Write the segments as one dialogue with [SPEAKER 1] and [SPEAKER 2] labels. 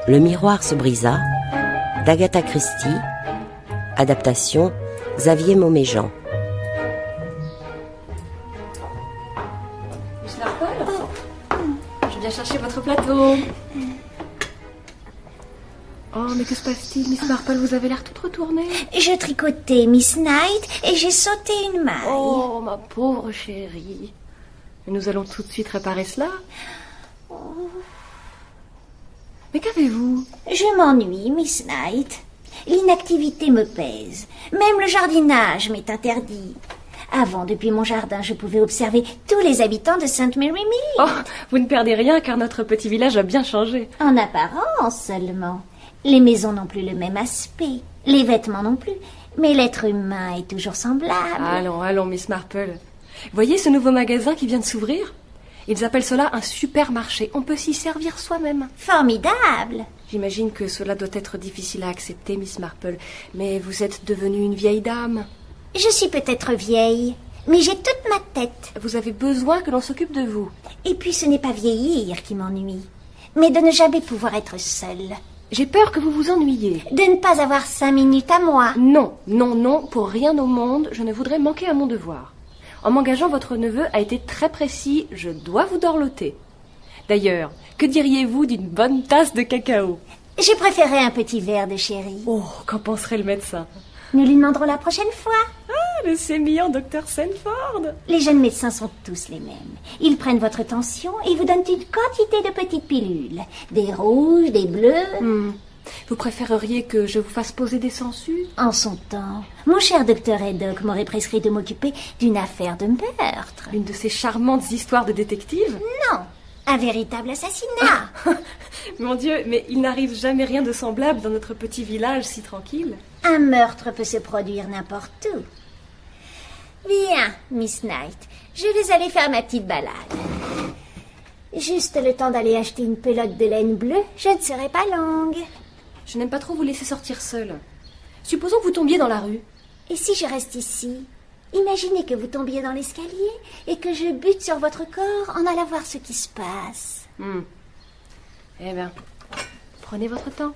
[SPEAKER 1] Le miroir se brisa d'Agatha Christie, adaptation Xavier Mauméjean.
[SPEAKER 2] Miss Marple, je viens chercher votre plateau. Oh, mais que se passe-t-il, Miss Marple? Vous avez l'air toute retournée.
[SPEAKER 3] Je tricotais, Miss Knight, et j'ai sauté une maille.
[SPEAKER 2] Oh, ma pauvre chérie. Nous allons tout de suite réparer cela. Mais qu'avez-vous?
[SPEAKER 3] Je m'ennuie, Miss Knight. L'inactivité me pèse. Même le jardinage m'est interdit. Avant, depuis mon jardin, je pouvais observer tous les habitants de St. Mary Mead.
[SPEAKER 2] Oh, vous ne perdez rien car notre petit village a bien changé.
[SPEAKER 3] En apparence seulement. Les maisons n'ont plus le même aspect. Les vêtements non plus. Mais l'être humain est toujours semblable.
[SPEAKER 2] Allons, Miss Marple. Voyez ce nouveau magasin qui vient de s'ouvrir? Ils appellent cela un supermarché. On peut s'y servir soi-même.
[SPEAKER 3] Formidable.
[SPEAKER 2] J'imagine que cela doit être difficile à accepter, Miss Marple. Mais vous êtes devenue une vieille dame.
[SPEAKER 3] Je suis peut-être vieille, mais j'ai toute ma tête.
[SPEAKER 2] Vous avez besoin que l'on s'occupe de vous.
[SPEAKER 3] Et puis ce n'est pas vieillir qui m'ennuie, mais de ne jamais pouvoir être seule.
[SPEAKER 2] J'ai peur que vous vous ennuyiez.
[SPEAKER 3] De ne pas avoir 5 minutes à moi.
[SPEAKER 2] Non, pour rien au monde, je ne voudrais manquer à mon devoir. En m'engageant, votre neveu a été très précis, je dois vous dorloter. D'ailleurs, que diriez-vous d'une bonne tasse de cacao?
[SPEAKER 3] J'ai préféré un petit verre de sherry.
[SPEAKER 2] Oh, qu'en penserait le médecin?
[SPEAKER 3] Nous lui demanderons la prochaine fois.
[SPEAKER 2] Ah, le sémillant docteur Sanford.
[SPEAKER 3] Les jeunes médecins sont tous les mêmes. Ils prennent votre tension et vous donnent une quantité de petites pilules. Des rouges, des bleus.
[SPEAKER 2] Vous préféreriez que je vous fasse poser des sangsues?
[SPEAKER 3] En son temps, mon cher docteur Haddock m'aurait prescrit de m'occuper d'une affaire de meurtre.
[SPEAKER 2] Une de ces charmantes histoires de détective?
[SPEAKER 3] Non, un véritable assassinat.
[SPEAKER 2] Mon Dieu, mais il n'arrive jamais rien de semblable dans notre petit village si tranquille.
[SPEAKER 3] Un meurtre peut se produire n'importe où. Bien, Miss Knight, je vais aller faire ma petite balade. Juste le temps d'aller acheter une pelote de laine bleue, je ne serai pas longue.
[SPEAKER 2] Je n'aime pas trop vous laisser sortir seule. Supposons que vous tombiez dans la rue.
[SPEAKER 3] Et si je reste ici? Imaginez que vous tombiez dans l'escalier et que je bute sur votre corps en allant voir ce qui se passe.
[SPEAKER 2] Eh bien, prenez votre temps.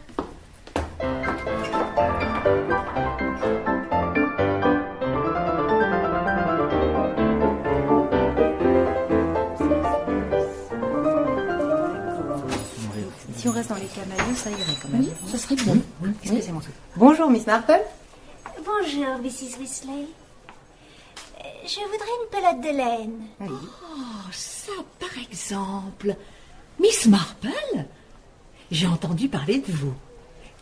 [SPEAKER 4] Si on reste dans les camélias, ça irait quand même.
[SPEAKER 5] Ce serait bien.
[SPEAKER 4] Excusez-moi. Bonjour, Miss Marple.
[SPEAKER 3] Bonjour, Mrs. Weasley. Je voudrais une pelote de laine.
[SPEAKER 4] Oui.
[SPEAKER 5] Oh, ça, par exemple. Miss Marple, j'ai entendu parler de vous.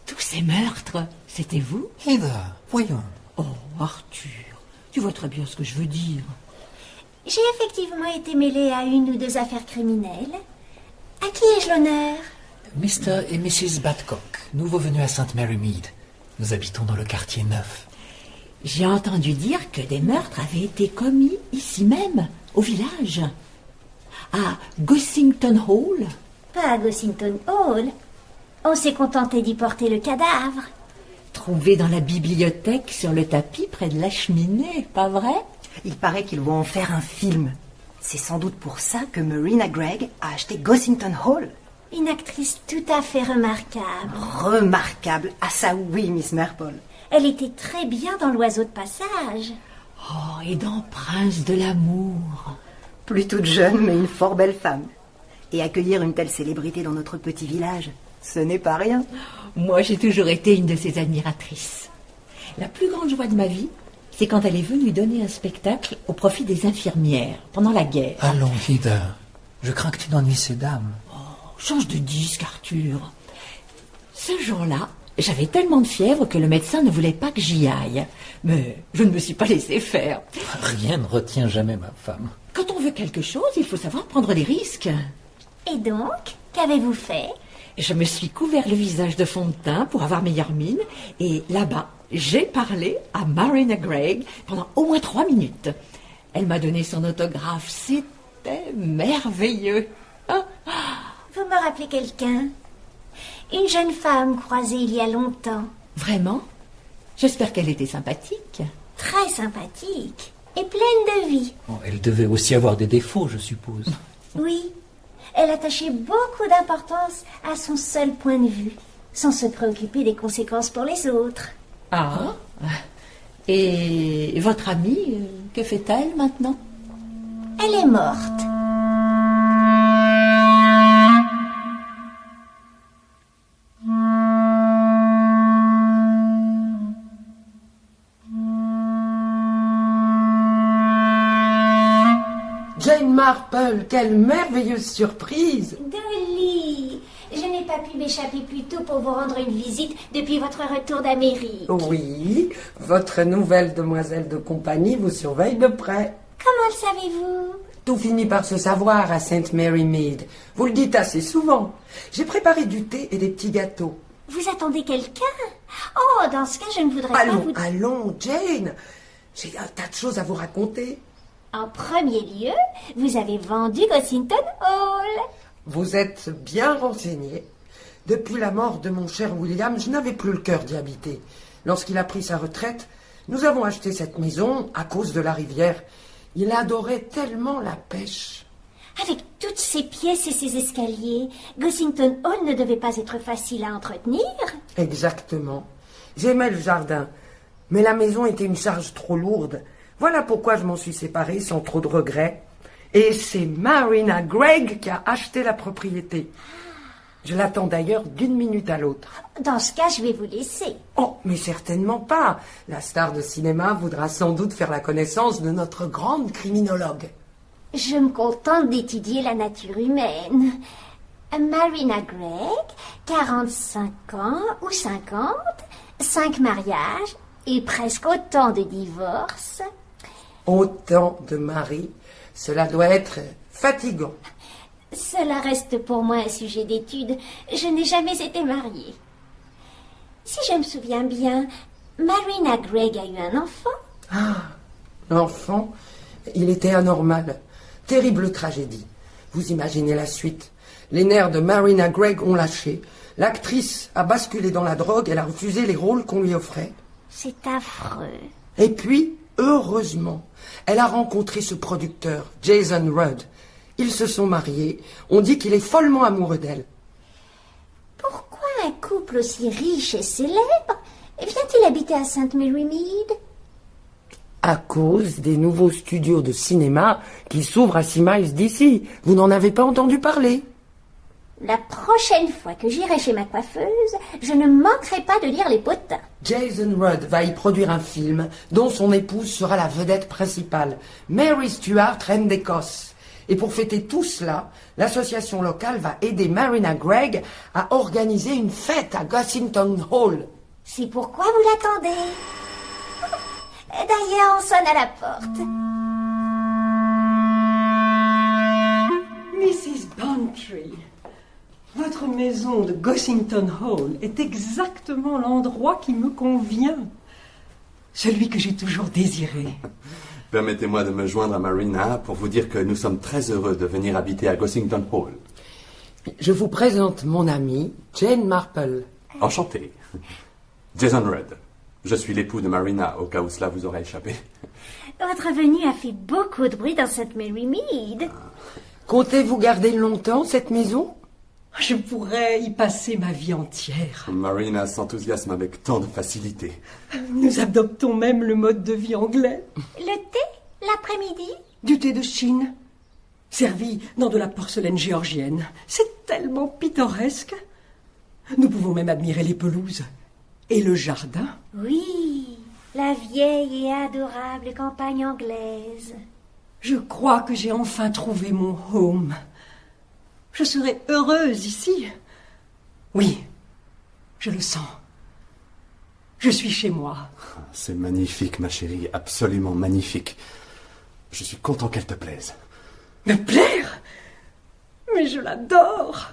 [SPEAKER 5] Tous ces meurtres, c'était vous?
[SPEAKER 6] Heather, voyons.
[SPEAKER 5] Oh, Arthur, tu vois très bien ce que je veux dire.
[SPEAKER 3] J'ai effectivement été mêlée à une ou deux affaires criminelles. À qui ai-je l'honneur?
[SPEAKER 6] Mr. et Mrs. Badcock, nouveau venus à St. Mary Mead. Nous habitons dans le quartier 9.
[SPEAKER 5] J'ai entendu dire que des meurtres avaient été commis ici même, au village. À Gossington Hall.
[SPEAKER 3] Pas à Gossington Hall. On s'est contenté d'y porter le cadavre.
[SPEAKER 5] Trouvé dans la bibliothèque sur le tapis près de la cheminée, pas vrai?
[SPEAKER 4] Il paraît qu'ils vont en faire un film. C'est sans doute pour ça que Marina Gregg a acheté Gossington Hall.
[SPEAKER 3] Une actrice tout à fait remarquable.
[SPEAKER 4] Remarquable. Ah ça oui, Miss Marple.
[SPEAKER 3] Elle était très bien dans l'oiseau de passage.
[SPEAKER 5] Oh, et dans Prince de l'amour.
[SPEAKER 4] Plus toute jeune, mais une fort belle femme. Et accueillir une telle célébrité dans notre petit village, ce n'est pas rien.
[SPEAKER 5] Moi, j'ai toujours été une de ses admiratrices. La plus grande joie de ma vie, c'est quand elle est venue donner un spectacle au profit des infirmières pendant la guerre.
[SPEAKER 6] Allons, Heather. Je crains que tu n'ennuies ces dames.
[SPEAKER 5] Change de disque, Arthur. Ce jour-là, j'avais tellement de fièvre que le médecin ne voulait pas que j'y aille. Mais je ne me suis pas laissé faire.
[SPEAKER 6] Rien ne retient jamais ma femme.
[SPEAKER 5] Quand on veut quelque chose, il faut savoir prendre des risques.
[SPEAKER 3] Et donc, qu'avez-vous fait?
[SPEAKER 5] Je me suis couvert le visage de fond de teint pour avoir meilleure mine. Et là-bas, j'ai parlé à Marina Gregg pendant au moins 3 minutes. Elle m'a donné son autographe. C'était merveilleux.
[SPEAKER 3] Vous me rappelez quelqu'un? Une jeune femme croisée il y a longtemps.
[SPEAKER 5] Vraiment? J'espère qu'elle était sympathique.
[SPEAKER 3] Très sympathique et pleine de vie.
[SPEAKER 6] Oh, elle devait aussi avoir des défauts, je suppose.
[SPEAKER 3] Oui, elle attachait beaucoup d'importance à son seul point de vue, sans se préoccuper des conséquences pour les autres.
[SPEAKER 5] Ah. Et votre amie, que fait-elle maintenant?
[SPEAKER 3] Elle est morte.
[SPEAKER 7] Jane Marple, quelle merveilleuse surprise!
[SPEAKER 3] Dolly, je n'ai pas pu m'échapper plus tôt pour vous rendre une visite depuis votre retour d'Amérique.
[SPEAKER 7] Oui, votre nouvelle demoiselle de compagnie vous surveille de près.
[SPEAKER 3] Comment le savez-vous?
[SPEAKER 7] Tout finit par se savoir à St. Mary Mead. Vous le dites assez souvent. J'ai préparé du thé et des petits gâteaux.
[SPEAKER 3] Vous attendez quelqu'un? Oh, dans ce cas, je ne voudrais pas vous...
[SPEAKER 7] Allons, Jane. J'ai un tas de choses à vous raconter.
[SPEAKER 3] En premier lieu, vous avez vendu Gossington Hall.
[SPEAKER 7] Vous êtes bien renseigné. Depuis la mort de mon cher William, je n'avais plus le cœur d'y habiter. Lorsqu'il a pris sa retraite, nous avons acheté cette maison à cause de la rivière. Il adorait tellement la pêche.
[SPEAKER 3] Avec toutes ces pièces et ces escaliers, Gossington Hall ne devait pas être facile à entretenir.
[SPEAKER 7] Exactement. J'aimais le jardin, mais la maison était une charge trop lourde. Voilà pourquoi je m'en suis séparée sans trop de regrets. Et c'est Marina Gregg qui a acheté la propriété. Je l'attends d'ailleurs d'une minute à l'autre.
[SPEAKER 3] Dans ce cas, je vais vous laisser.
[SPEAKER 7] Oh, mais certainement pas. La star de cinéma voudra sans doute faire la connaissance de notre grande criminologue.
[SPEAKER 3] Je me contente d'étudier la nature humaine. Marina Gregg, 45 ans ou 50, 5 mariages et presque autant de divorces.
[SPEAKER 7] Autant de maris, cela doit être fatigant.
[SPEAKER 3] Cela reste pour moi un sujet d'étude. Je n'ai jamais été mariée. Si je me souviens bien, Marina Gregg a eu un enfant.
[SPEAKER 7] Ah, l'enfant, il était anormal. Terrible tragédie. Vous imaginez la suite. Les nerfs de Marina Gregg ont lâché. L'actrice a basculé dans la drogue. Elle a refusé les rôles qu'on lui offrait.
[SPEAKER 3] C'est affreux.
[SPEAKER 7] Et puis, heureusement, elle a rencontré ce producteur, Jason Rudd. Ils se sont mariés. On dit qu'il est follement amoureux d'elle.
[SPEAKER 3] Pourquoi un couple aussi riche et célèbre vient-il habiter à St. Mary Mead?
[SPEAKER 7] À cause des nouveaux studios de cinéma qui s'ouvrent à 6 miles d'ici. Vous n'en avez pas entendu parler?
[SPEAKER 3] La prochaine fois que j'irai chez ma coiffeuse, je ne manquerai pas de lire les potins.
[SPEAKER 7] Jason Rudd va y produire un film dont son épouse sera la vedette principale, Mary Stuart, reine d'Écosse. Et pour fêter tout cela, l'association locale va aider Marina Gregg à organiser une fête à Gossington Hall.
[SPEAKER 3] C'est pourquoi vous l'attendez. D'ailleurs, on sonne à la porte.
[SPEAKER 8] Mrs. Bantry, votre maison de Gossington Hall est exactement l'endroit qui me convient. Celui que j'ai toujours désiré.
[SPEAKER 9] Permettez-moi de me joindre à Marina pour vous dire que nous sommes très heureux de venir habiter à Gossington Hall.
[SPEAKER 7] Je vous présente mon amie, Jane Marple.
[SPEAKER 9] Enchanté. Jason Rudd. Je suis l'époux de Marina, au cas où cela vous aurait échappé.
[SPEAKER 3] Votre venue a fait beaucoup de bruit dans St. Mary Mead.
[SPEAKER 7] Comptez-vous garder longtemps cette maison?
[SPEAKER 8] Je pourrais y passer ma vie entière.
[SPEAKER 9] Marina s'enthousiasme avec tant de facilité.
[SPEAKER 8] Nous adoptons même le mode de vie anglais.
[SPEAKER 3] Le thé, l'après-midi?
[SPEAKER 8] Du thé de Chine, servi dans de la porcelaine géorgienne. C'est tellement pittoresque. Nous pouvons même admirer les pelouses et le jardin.
[SPEAKER 3] Oui, la vieille et adorable campagne anglaise.
[SPEAKER 8] Je crois que j'ai enfin trouvé mon home. Je serai heureuse ici. Oui, je le sens. Je suis chez moi.
[SPEAKER 9] C'est magnifique, ma chérie, absolument magnifique. Je suis content qu'elle te plaise.
[SPEAKER 8] Me plaire? Mais je l'adore.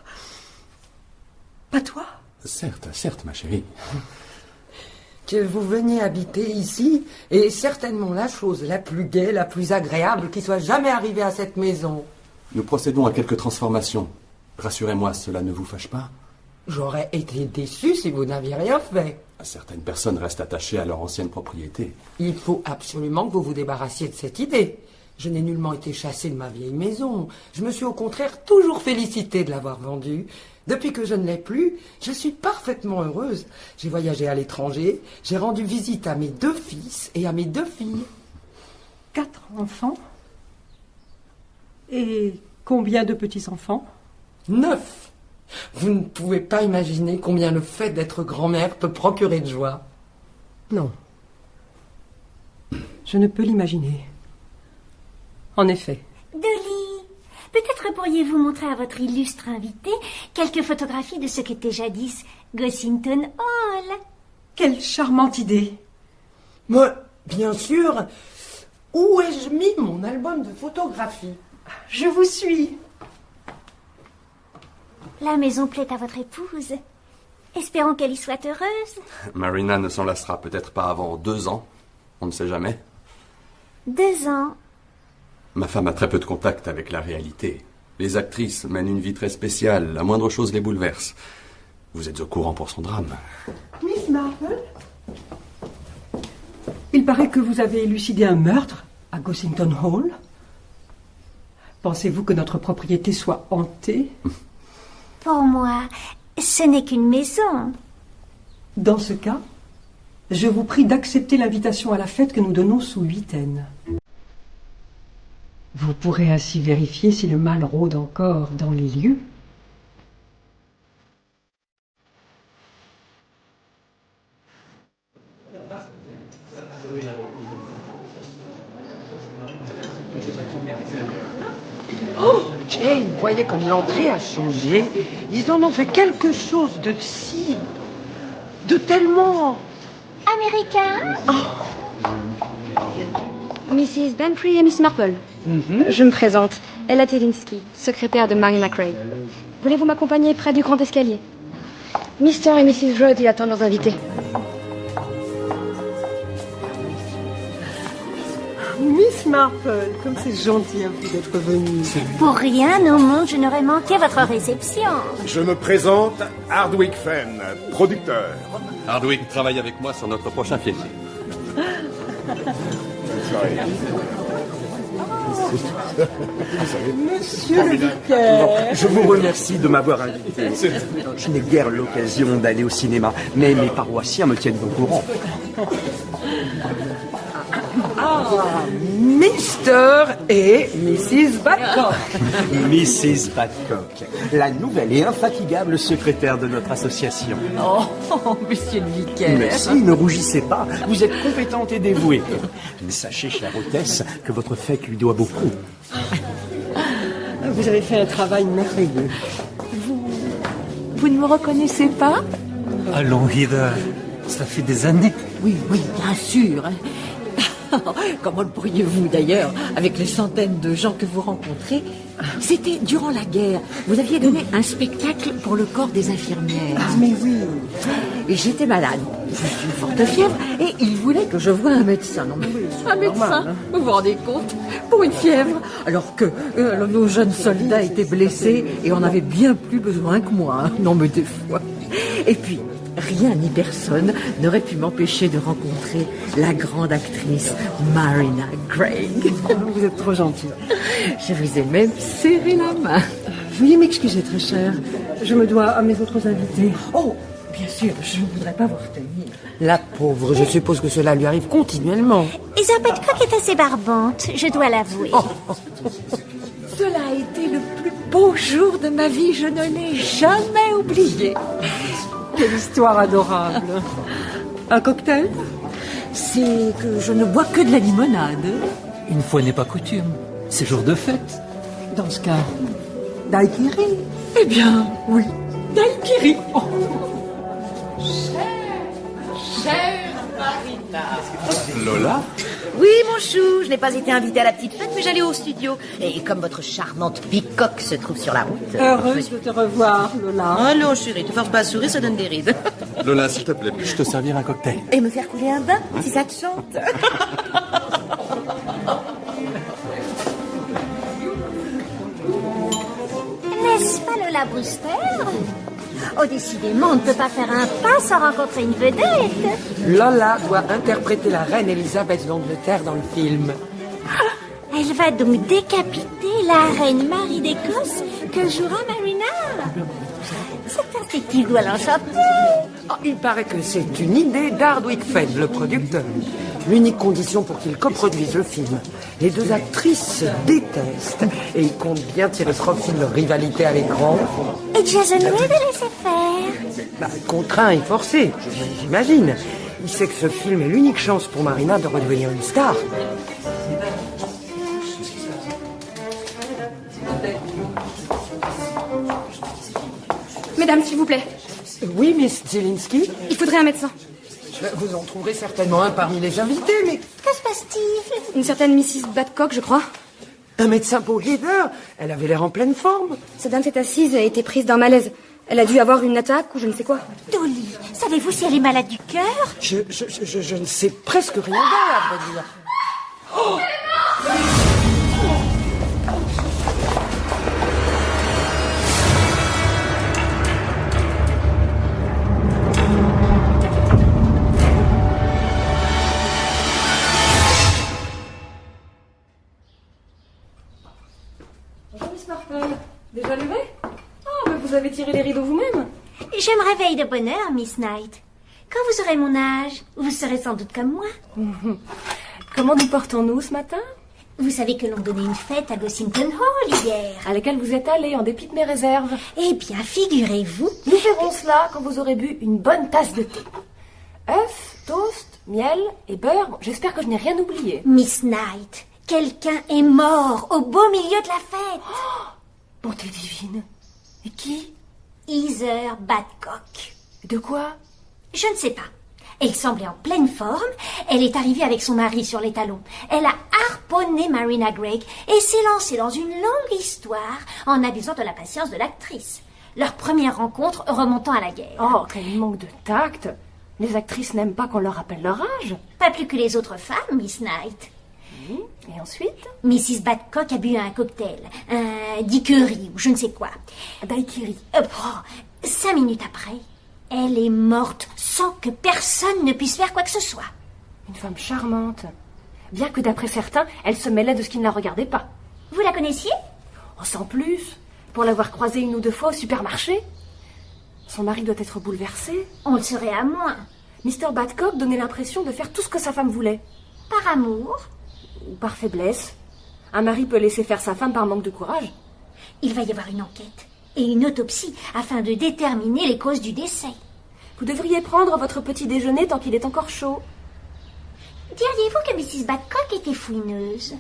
[SPEAKER 8] Pas toi?
[SPEAKER 9] Certes, ma chérie.
[SPEAKER 7] Que vous veniez habiter ici est certainement la chose la plus gaie, la plus agréable qui soit jamais arrivée à cette maison.
[SPEAKER 9] Nous procédons à quelques transformations. Rassurez-moi, cela ne vous fâche pas?
[SPEAKER 7] J'aurais été déçu si vous n'aviez rien fait.
[SPEAKER 9] Certaines personnes restent attachées à leur ancienne propriété.
[SPEAKER 7] Il faut absolument que vous vous débarrassiez de cette idée. Je n'ai nullement été chassée de ma vieille maison. Je me suis au contraire toujours félicitée de l'avoir vendue. Depuis que je ne l'ai plus, je suis parfaitement heureuse. J'ai voyagé à l'étranger, j'ai rendu visite à mes 2 fils et à mes 2 filles.
[SPEAKER 8] 4 enfants? Et combien de petits-enfants?
[SPEAKER 7] 9. Vous ne pouvez pas imaginer combien le fait d'être grand-mère peut procurer de joie.
[SPEAKER 8] Non. Je ne peux l'imaginer. En effet.
[SPEAKER 3] Dolly, peut-être pourriez-vous montrer à votre illustre invité quelques photographies de ce qu'était jadis Gossington Hall.
[SPEAKER 8] Quelle charmante idée!
[SPEAKER 7] Mais, bien sûr, où ai-je mis mon album de photographie?
[SPEAKER 8] Je vous suis.
[SPEAKER 3] La maison plaît à votre épouse. Espérons qu'elle y soit heureuse.
[SPEAKER 9] Marina ne s'en lassera peut-être pas avant 2 ans. On ne sait jamais.
[SPEAKER 3] 2 ans.
[SPEAKER 9] Ma femme a très peu de contact avec la réalité. Les actrices mènent une vie très spéciale. La moindre chose les bouleverse. Vous êtes au courant pour son drame.
[SPEAKER 8] Miss Marple? Il paraît que vous avez élucidé un meurtre à Gossington Hall. Pensez-vous que notre propriété soit hantée?
[SPEAKER 3] Pour moi, ce n'est qu'une maison.
[SPEAKER 8] Dans ce cas, je vous prie d'accepter l'invitation à la fête que nous donnons sous huitaine. Vous pourrez ainsi vérifier si le mal rôde encore dans les lieux.
[SPEAKER 7] Oh, Jane, voyez comme l'entrée a changé. Ils en ont fait quelque chose de tellement...
[SPEAKER 3] Américain?
[SPEAKER 10] Mrs. Benfrey et Miss Marple. Je me présente. Ella Telinsky, secrétaire de Marina Craig. Voulez-vous m'accompagner près du grand escalier? Mr. et Mrs. Rudd y attendent leurs invités.
[SPEAKER 8] Miss Marple, comme c'est gentil à vous d'être venue.
[SPEAKER 3] Pour rien au monde, je n'aurais manqué votre réception.
[SPEAKER 11] Je me présente, Hardwick Fenn, producteur.
[SPEAKER 9] Hardwick travaille avec moi sur notre prochain film.
[SPEAKER 8] Monsieur le vicaire.
[SPEAKER 12] Je vous remercie de m'avoir invité. Je n'ai guère l'occasion d'aller au cinéma, mais mes paroissiens me tiennent au courant.
[SPEAKER 7] Mr. et Mrs. Badcock.
[SPEAKER 12] Mrs. Badcock, la nouvelle et infatigable secrétaire de notre association.
[SPEAKER 5] Oh, monsieur le vicaire.
[SPEAKER 12] Merci, ne rougissez pas. Vous êtes compétente et dévouée. Mais sachez, chère hôtesse, que votre fête lui doit beaucoup.
[SPEAKER 8] Vous avez fait un travail merveilleux.
[SPEAKER 5] Vous ne me reconnaissez pas?
[SPEAKER 6] Allons, Heather, ça fait des années.
[SPEAKER 5] Oui, bien sûr. Comment le pourriez-vous d'ailleurs, avec les centaines de gens que vous rencontrez? C'était durant la guerre. Vous aviez donné un spectacle pour le corps des infirmières.
[SPEAKER 8] Mais oui.
[SPEAKER 5] Et j'étais malade. J'ai une forte fièvre et il voulait que je voie un médecin. Non, mais un médecin,
[SPEAKER 8] normal, hein.
[SPEAKER 5] vous vous rendez compte? Pour une fièvre, alors que nos jeunes soldats étaient blessés et on avait bien plus besoin que moi. Hein. Non, mais des fois. Et puis, rien ni personne n'aurait pu m'empêcher de rencontrer la grande actrice Marina Craig.
[SPEAKER 8] Vous êtes trop gentil.
[SPEAKER 5] Je vous ai même serré la main.
[SPEAKER 8] Veuillez m'excuser, très cher. Je me dois à mes autres invités.
[SPEAKER 5] Oh, bien sûr, je ne voudrais pas vous retenir.
[SPEAKER 7] La pauvre, je suppose que cela lui arrive continuellement.
[SPEAKER 3] Isabelle Coq est assez barbante, je dois l'avouer.
[SPEAKER 5] Cela a été le plus beau jour de ma vie, je ne l'ai jamais oublié.
[SPEAKER 8] Quelle histoire adorable. Un cocktail?
[SPEAKER 5] C'est que je ne bois que de la limonade.
[SPEAKER 6] Une fois n'est pas coutume. C'est jour de fête.
[SPEAKER 8] Dans ce cas, daiquiri.
[SPEAKER 5] Eh bien, oui, daiquiri. Oh. Chère Marina.
[SPEAKER 9] Lola?
[SPEAKER 1] Oui, mon chou, je n'ai pas été invitée à la petite fête, mais j'allais au studio. Et comme votre charmante bicoque se trouve sur la route...
[SPEAKER 8] Heureuse de te revoir, Lola.
[SPEAKER 1] Oh non, chérie, te force pas à sourire, ça donne des rides.
[SPEAKER 9] Lola, s'il te plaît, puis-je te servir un cocktail?
[SPEAKER 1] Et me faire couler un bain, si ça te chante.
[SPEAKER 3] N'est-ce pas Lola Brewster? Oh, décidément, on ne peut pas faire un pas sans rencontrer une vedette.
[SPEAKER 7] Lola doit interpréter la reine Elisabeth d'Angleterre dans le film.
[SPEAKER 3] Elle va donc décapiter la reine Marie d'Écosse que jouera Marina. Cette perspective doit l'enchanter.
[SPEAKER 7] Oh, il paraît que c'est une idée d'Hardwick Fenn, le producteur. L'unique condition pour qu'il coproduise le film. Les deux actrices se détestent et ils comptent bien tirer profit de leur rivalité à l'écran.
[SPEAKER 3] Et Jason Wade a laissé faire.
[SPEAKER 7] Contraint et forcé, j'imagine. Il sait que ce film est l'unique chance pour Marina de redevenir une star.
[SPEAKER 10] Mesdames, s'il vous plaît.
[SPEAKER 7] Oui, Miss Zielinski.
[SPEAKER 10] Il faudrait un médecin.
[SPEAKER 7] Vous en trouverez certainement un parmi les invités, mais...
[SPEAKER 3] Que se passe-t-il?
[SPEAKER 10] Une certaine Mrs. Badcock, je crois.
[SPEAKER 7] Un médecin pour Heather? Elle avait l'air en pleine forme.
[SPEAKER 10] Cette dame s'est assise et a été prise d'un malaise. Elle a dû avoir une attaque ou je ne sais quoi.
[SPEAKER 3] Dolly, savez-vous si elle est malade du cœur?
[SPEAKER 7] Je ne sais presque rien d'elle, à vrai dire. Oh!
[SPEAKER 2] Bonjour, Miss Marple. Déjà levée? Oh, mais vous avez tiré les rideaux vous-même.
[SPEAKER 3] Je me réveille de bonne heure, Miss Knight. Quand vous aurez mon âge, vous serez sans doute comme moi.
[SPEAKER 2] Comment nous portons-nous ce matin?
[SPEAKER 3] Vous savez que l'on donnait une fête à Gossington Hall hier.
[SPEAKER 2] À laquelle vous êtes allée en dépit de mes réserves.
[SPEAKER 3] Eh bien, figurez-vous...
[SPEAKER 2] Nous verrons cela quand vous aurez bu une bonne tasse de thé. Œufs, toast, miel et beurre. Bon, j'espère que je n'ai rien oublié.
[SPEAKER 3] Miss Knight, quelqu'un est mort au beau milieu de la fête.
[SPEAKER 2] Oh, bonté divine. Et qui?
[SPEAKER 3] Heather Badcock.
[SPEAKER 2] De quoi?
[SPEAKER 3] Je ne sais pas. Elle semblait en pleine forme. Elle est arrivée avec son mari sur les talons. Elle a harponné Marina Gregg et s'est lancée dans une longue histoire en abusant de la patience de l'actrice. Leur première rencontre remontant à la guerre.
[SPEAKER 2] Oh, quel manque de tact. Les actrices n'aiment pas qu'on leur rappelle leur âge.
[SPEAKER 3] Pas plus que les autres femmes, Miss Knight.
[SPEAKER 2] Et ensuite?
[SPEAKER 3] Mrs. Badcock a bu un cocktail, un daiquiri ou je ne sais quoi.
[SPEAKER 2] Daiquiri.
[SPEAKER 3] 5 minutes après, elle est morte sans que personne ne puisse faire quoi que ce soit.
[SPEAKER 2] Une femme charmante. Bien que d'après certains, elle se mêlait de ce qui ne la regardait pas.
[SPEAKER 3] Vous la connaissiez?
[SPEAKER 2] Oh, sans plus. Pour l'avoir croisée une ou deux fois au supermarché. Son mari doit être bouleversé.
[SPEAKER 3] On le serait à moins.
[SPEAKER 2] Mr. Badcock donnait l'impression de faire tout ce que sa femme voulait.
[SPEAKER 3] Par amour?
[SPEAKER 2] Ou par faiblesse. Un mari peut laisser faire sa femme par manque de courage.
[SPEAKER 3] Il va y avoir une enquête et une autopsie afin de déterminer les causes du décès.
[SPEAKER 2] Vous devriez prendre votre petit déjeuner tant qu'il est encore chaud.
[SPEAKER 3] Diriez-vous que Mrs. Badcock était fouineuse?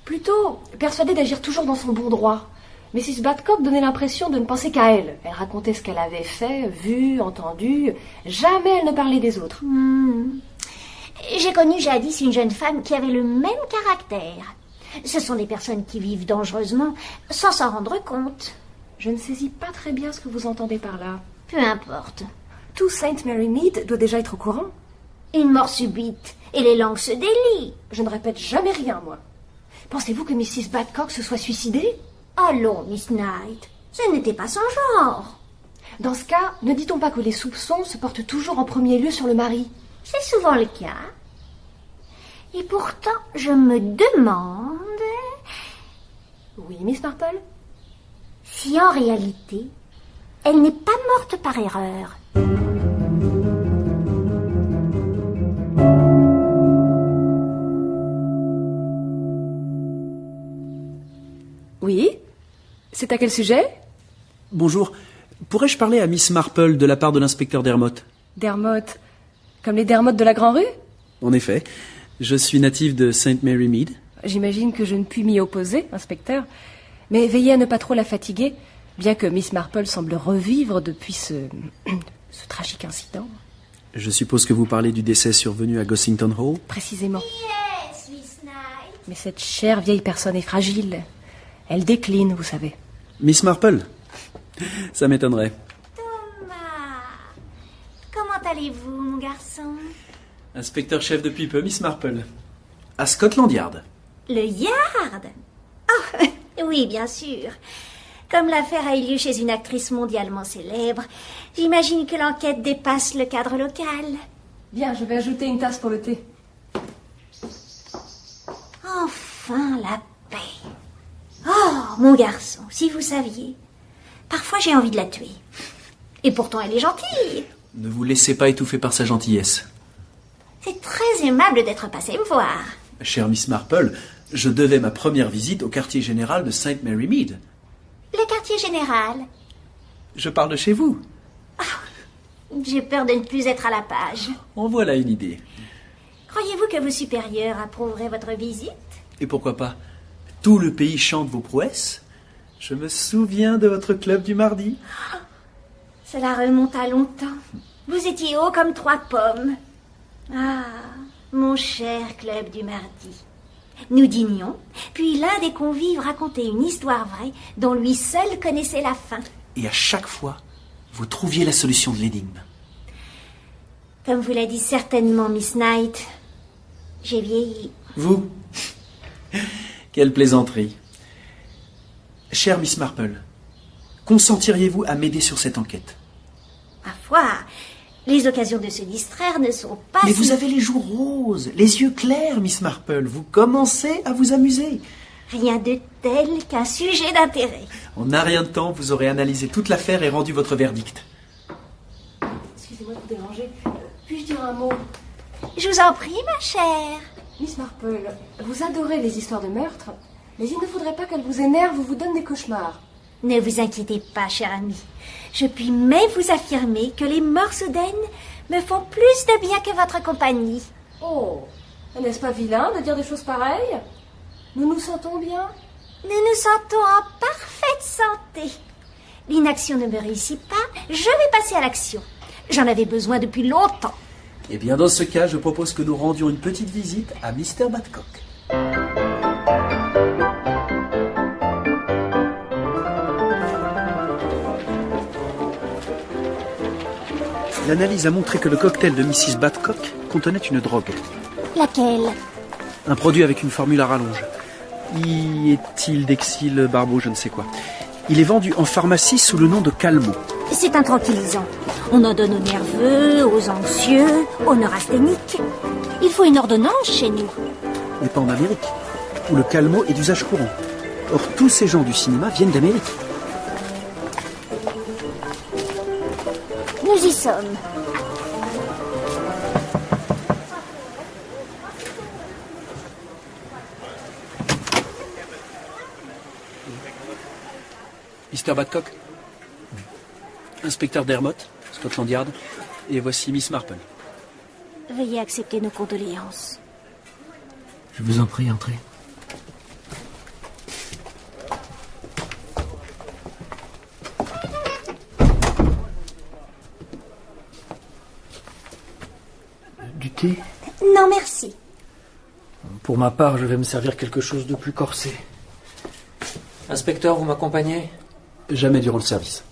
[SPEAKER 2] Plutôt persuadée d'agir toujours dans son bon droit. Mrs. Badcock donnait l'impression de ne penser qu'à elle. Elle racontait ce qu'elle avait fait, vu, entendu. Jamais elle ne parlait des autres.
[SPEAKER 3] J'ai connu jadis une jeune femme qui avait le même caractère. Ce sont des personnes qui vivent dangereusement sans s'en rendre compte.
[SPEAKER 2] Je ne saisis pas très bien ce que vous entendez par là.
[SPEAKER 3] Peu importe.
[SPEAKER 2] Tout St. Mary Mead doit déjà être au courant.
[SPEAKER 3] Une mort subite et les langues se délient.
[SPEAKER 2] Je ne répète jamais rien, moi. Pensez-vous que Mrs. Badcock se soit suicidée?
[SPEAKER 3] Allons, Miss Knight, ce n'était pas son genre.
[SPEAKER 2] Dans ce cas, ne dit-on pas que les soupçons se portent toujours en premier lieu sur le mari?
[SPEAKER 3] C'est souvent le cas. Et pourtant, je me demande...
[SPEAKER 2] Oui, Miss Marple?
[SPEAKER 3] Si en réalité, elle n'est pas morte par erreur.
[SPEAKER 2] Oui? C'est à quel sujet?
[SPEAKER 13] Bonjour. Pourrais-je parler à Miss Marple de la part de l'inspecteur Dermott?
[SPEAKER 2] Dermott? Comme les Dermott de la Grand-Rue?
[SPEAKER 13] En effet. Je suis natif de St. Mary Mead.
[SPEAKER 2] J'imagine que je ne puis m'y opposer, inspecteur. Mais veillez à ne pas trop la fatiguer, bien que Miss Marple semble revivre depuis ce tragique incident.
[SPEAKER 13] Je suppose que vous parlez du décès survenu à Gossington Hall?
[SPEAKER 2] Précisément.
[SPEAKER 3] Yes, Miss Knight.
[SPEAKER 2] Mais cette chère vieille personne est fragile. Elle décline, vous savez.
[SPEAKER 13] Miss Marple? Ça m'étonnerait.
[SPEAKER 3] Thomas, comment allez-vous, mon garçon?
[SPEAKER 13] Inspecteur-chef depuis peu, Miss Marple. À Scotland Yard.
[SPEAKER 3] Le Yard? Oh, oui, bien sûr. Comme l'affaire a eu lieu chez une actrice mondialement célèbre, j'imagine que l'enquête dépasse le cadre local.
[SPEAKER 2] Bien, je vais ajouter une tasse pour le thé.
[SPEAKER 3] Enfin, la Oh, mon garçon, si vous saviez. Parfois j'ai envie de la tuer. Et pourtant elle est gentille.
[SPEAKER 13] Ne vous laissez pas étouffer par sa gentillesse.
[SPEAKER 3] C'est très aimable d'être passé me voir.
[SPEAKER 13] Chère Miss Marple, je devais ma première visite au quartier général de St. Mary Mead.
[SPEAKER 3] Le quartier général.
[SPEAKER 13] Je parle de chez vous.
[SPEAKER 3] J'ai peur de ne plus être à la page.
[SPEAKER 13] En voilà une idée.
[SPEAKER 3] Croyez-vous que vos supérieurs approuveraient votre visite?
[SPEAKER 13] Et pourquoi pas? Tout le pays chante vos prouesses. Je me souviens de votre club du mardi.
[SPEAKER 3] Cela remonte à longtemps. Vous étiez haut comme 3 pommes. Ah, mon cher club du mardi. Nous dînions, puis l'un des convives racontait une histoire vraie dont lui seul connaissait la fin.
[SPEAKER 13] Et à chaque fois, vous trouviez la solution de l'énigme.
[SPEAKER 3] Comme vous l'a dit certainement Miss Knight, j'ai vieilli.
[SPEAKER 13] Vous? Quelle plaisanterie. Chère Miss Marple, consentiriez-vous à m'aider sur cette enquête?
[SPEAKER 3] Ma foi, les occasions de se distraire ne sont pas...
[SPEAKER 13] Mais vous avez les joues roses, les yeux clairs, Miss Marple. Vous commencez à vous amuser.
[SPEAKER 3] Rien de tel qu'un sujet d'intérêt.
[SPEAKER 13] En un rien de temps, vous aurez analysé toute l'affaire et rendu votre verdict.
[SPEAKER 2] Excusez-moi de vous déranger. Puis-je dire un mot?
[SPEAKER 3] Je vous en prie, ma chère.
[SPEAKER 2] Miss Marple, vous adorez les histoires de meurtre, mais il ne faudrait pas qu'elles vous énervent ou vous donnent des cauchemars.
[SPEAKER 3] Ne vous inquiétez pas, chère amie. Je puis même vous affirmer que les morts soudaines me font plus de bien que votre compagnie.
[SPEAKER 2] Oh, n'est-ce pas vilain de dire des choses pareilles? Nous nous sentons bien?
[SPEAKER 3] Nous nous sentons en parfaite santé. L'inaction ne me réussit pas, je vais passer à l'action. J'en avais besoin depuis longtemps.
[SPEAKER 13] Eh bien, dans ce cas, je propose que nous rendions une petite visite à Mr. Badcock. L'analyse a montré que le cocktail de Mrs. Badcock contenait une drogue.
[SPEAKER 3] Laquelle?
[SPEAKER 13] Un produit avec une formule à rallonge. Éthylhexyl barbeau, je ne sais quoi. Il est vendu en pharmacie sous le nom de Calmo.
[SPEAKER 3] C'est un tranquillisant. On en donne aux nerveux, aux anxieux, aux neurasthéniques. Il faut une ordonnance chez nous.
[SPEAKER 13] Mais pas en Amérique, où le Calmo est d'usage courant. Or, tous ces gens du cinéma viennent d'Amérique.
[SPEAKER 3] Nous y sommes.
[SPEAKER 13] Mr. Badcock, inspecteur Dermot, Scotland Yard, et voici Miss Marple.
[SPEAKER 3] Veuillez accepter nos condoléances.
[SPEAKER 6] Je vous en prie, entrez. Du thé?
[SPEAKER 3] Non, merci.
[SPEAKER 6] Pour ma part, je vais me servir quelque chose de plus corsé. Inspecteur, vous m'accompagnez?
[SPEAKER 13] Jamais durant le service.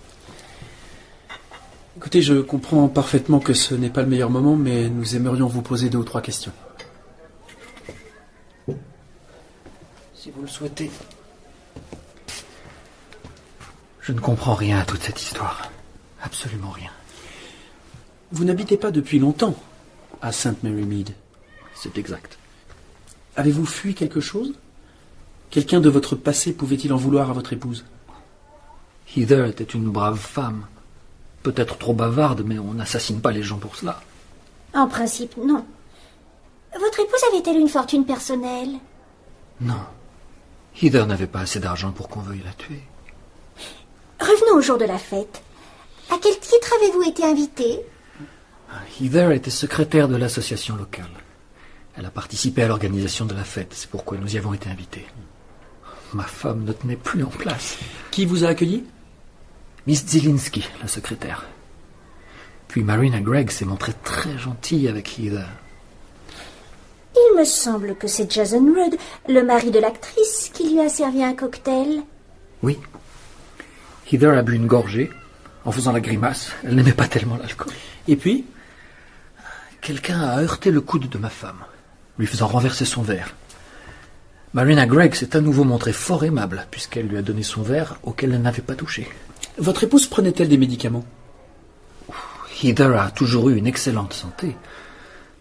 [SPEAKER 13] Écoutez, je comprends parfaitement que ce n'est pas le meilleur moment, mais nous aimerions vous poser 2 ou 3 questions.
[SPEAKER 6] Si vous le souhaitez. Je ne comprends rien à toute cette histoire. Absolument rien.
[SPEAKER 13] Vous n'habitez pas depuis longtemps à St. Mary Mead.
[SPEAKER 6] C'est exact.
[SPEAKER 13] Avez-vous fui quelque chose? Quelqu'un de votre passé pouvait-il en vouloir à votre épouse?
[SPEAKER 6] Heather était une brave femme. Peut-être trop bavarde, mais on n'assassine pas les gens pour cela.
[SPEAKER 3] En principe, non. Votre épouse avait-elle une fortune personnelle?
[SPEAKER 6] Non. Heather n'avait pas assez d'argent pour qu'on veuille la tuer.
[SPEAKER 3] Revenons au jour de la fête. À quel titre avez-vous été invité?
[SPEAKER 6] Heather était secrétaire de l'association locale. Elle a participé à l'organisation de la fête, c'est pourquoi nous y avons été invités. Ma femme ne tenait plus en place.
[SPEAKER 13] Qui vous a accueilli?
[SPEAKER 6] Miss Zielinski, la secrétaire. Puis Marina Gregg s'est montrée très gentille avec Heather.
[SPEAKER 3] Il me semble que c'est Jason Rudd, le mari de l'actrice, qui lui a servi un cocktail.
[SPEAKER 6] Oui. Heather a bu une gorgée, en faisant la grimace. Elle n'aimait pas tellement l'alcool.
[SPEAKER 13] Et puis?
[SPEAKER 6] Quelqu'un a heurté le coude de ma femme, lui faisant renverser son verre. Marina Gregg s'est à nouveau montrée fort aimable, puisqu'elle lui a donné son verre auquel elle n'avait pas touché.
[SPEAKER 13] Votre épouse prenait-elle des médicaments?
[SPEAKER 6] Heather a toujours eu une excellente santé.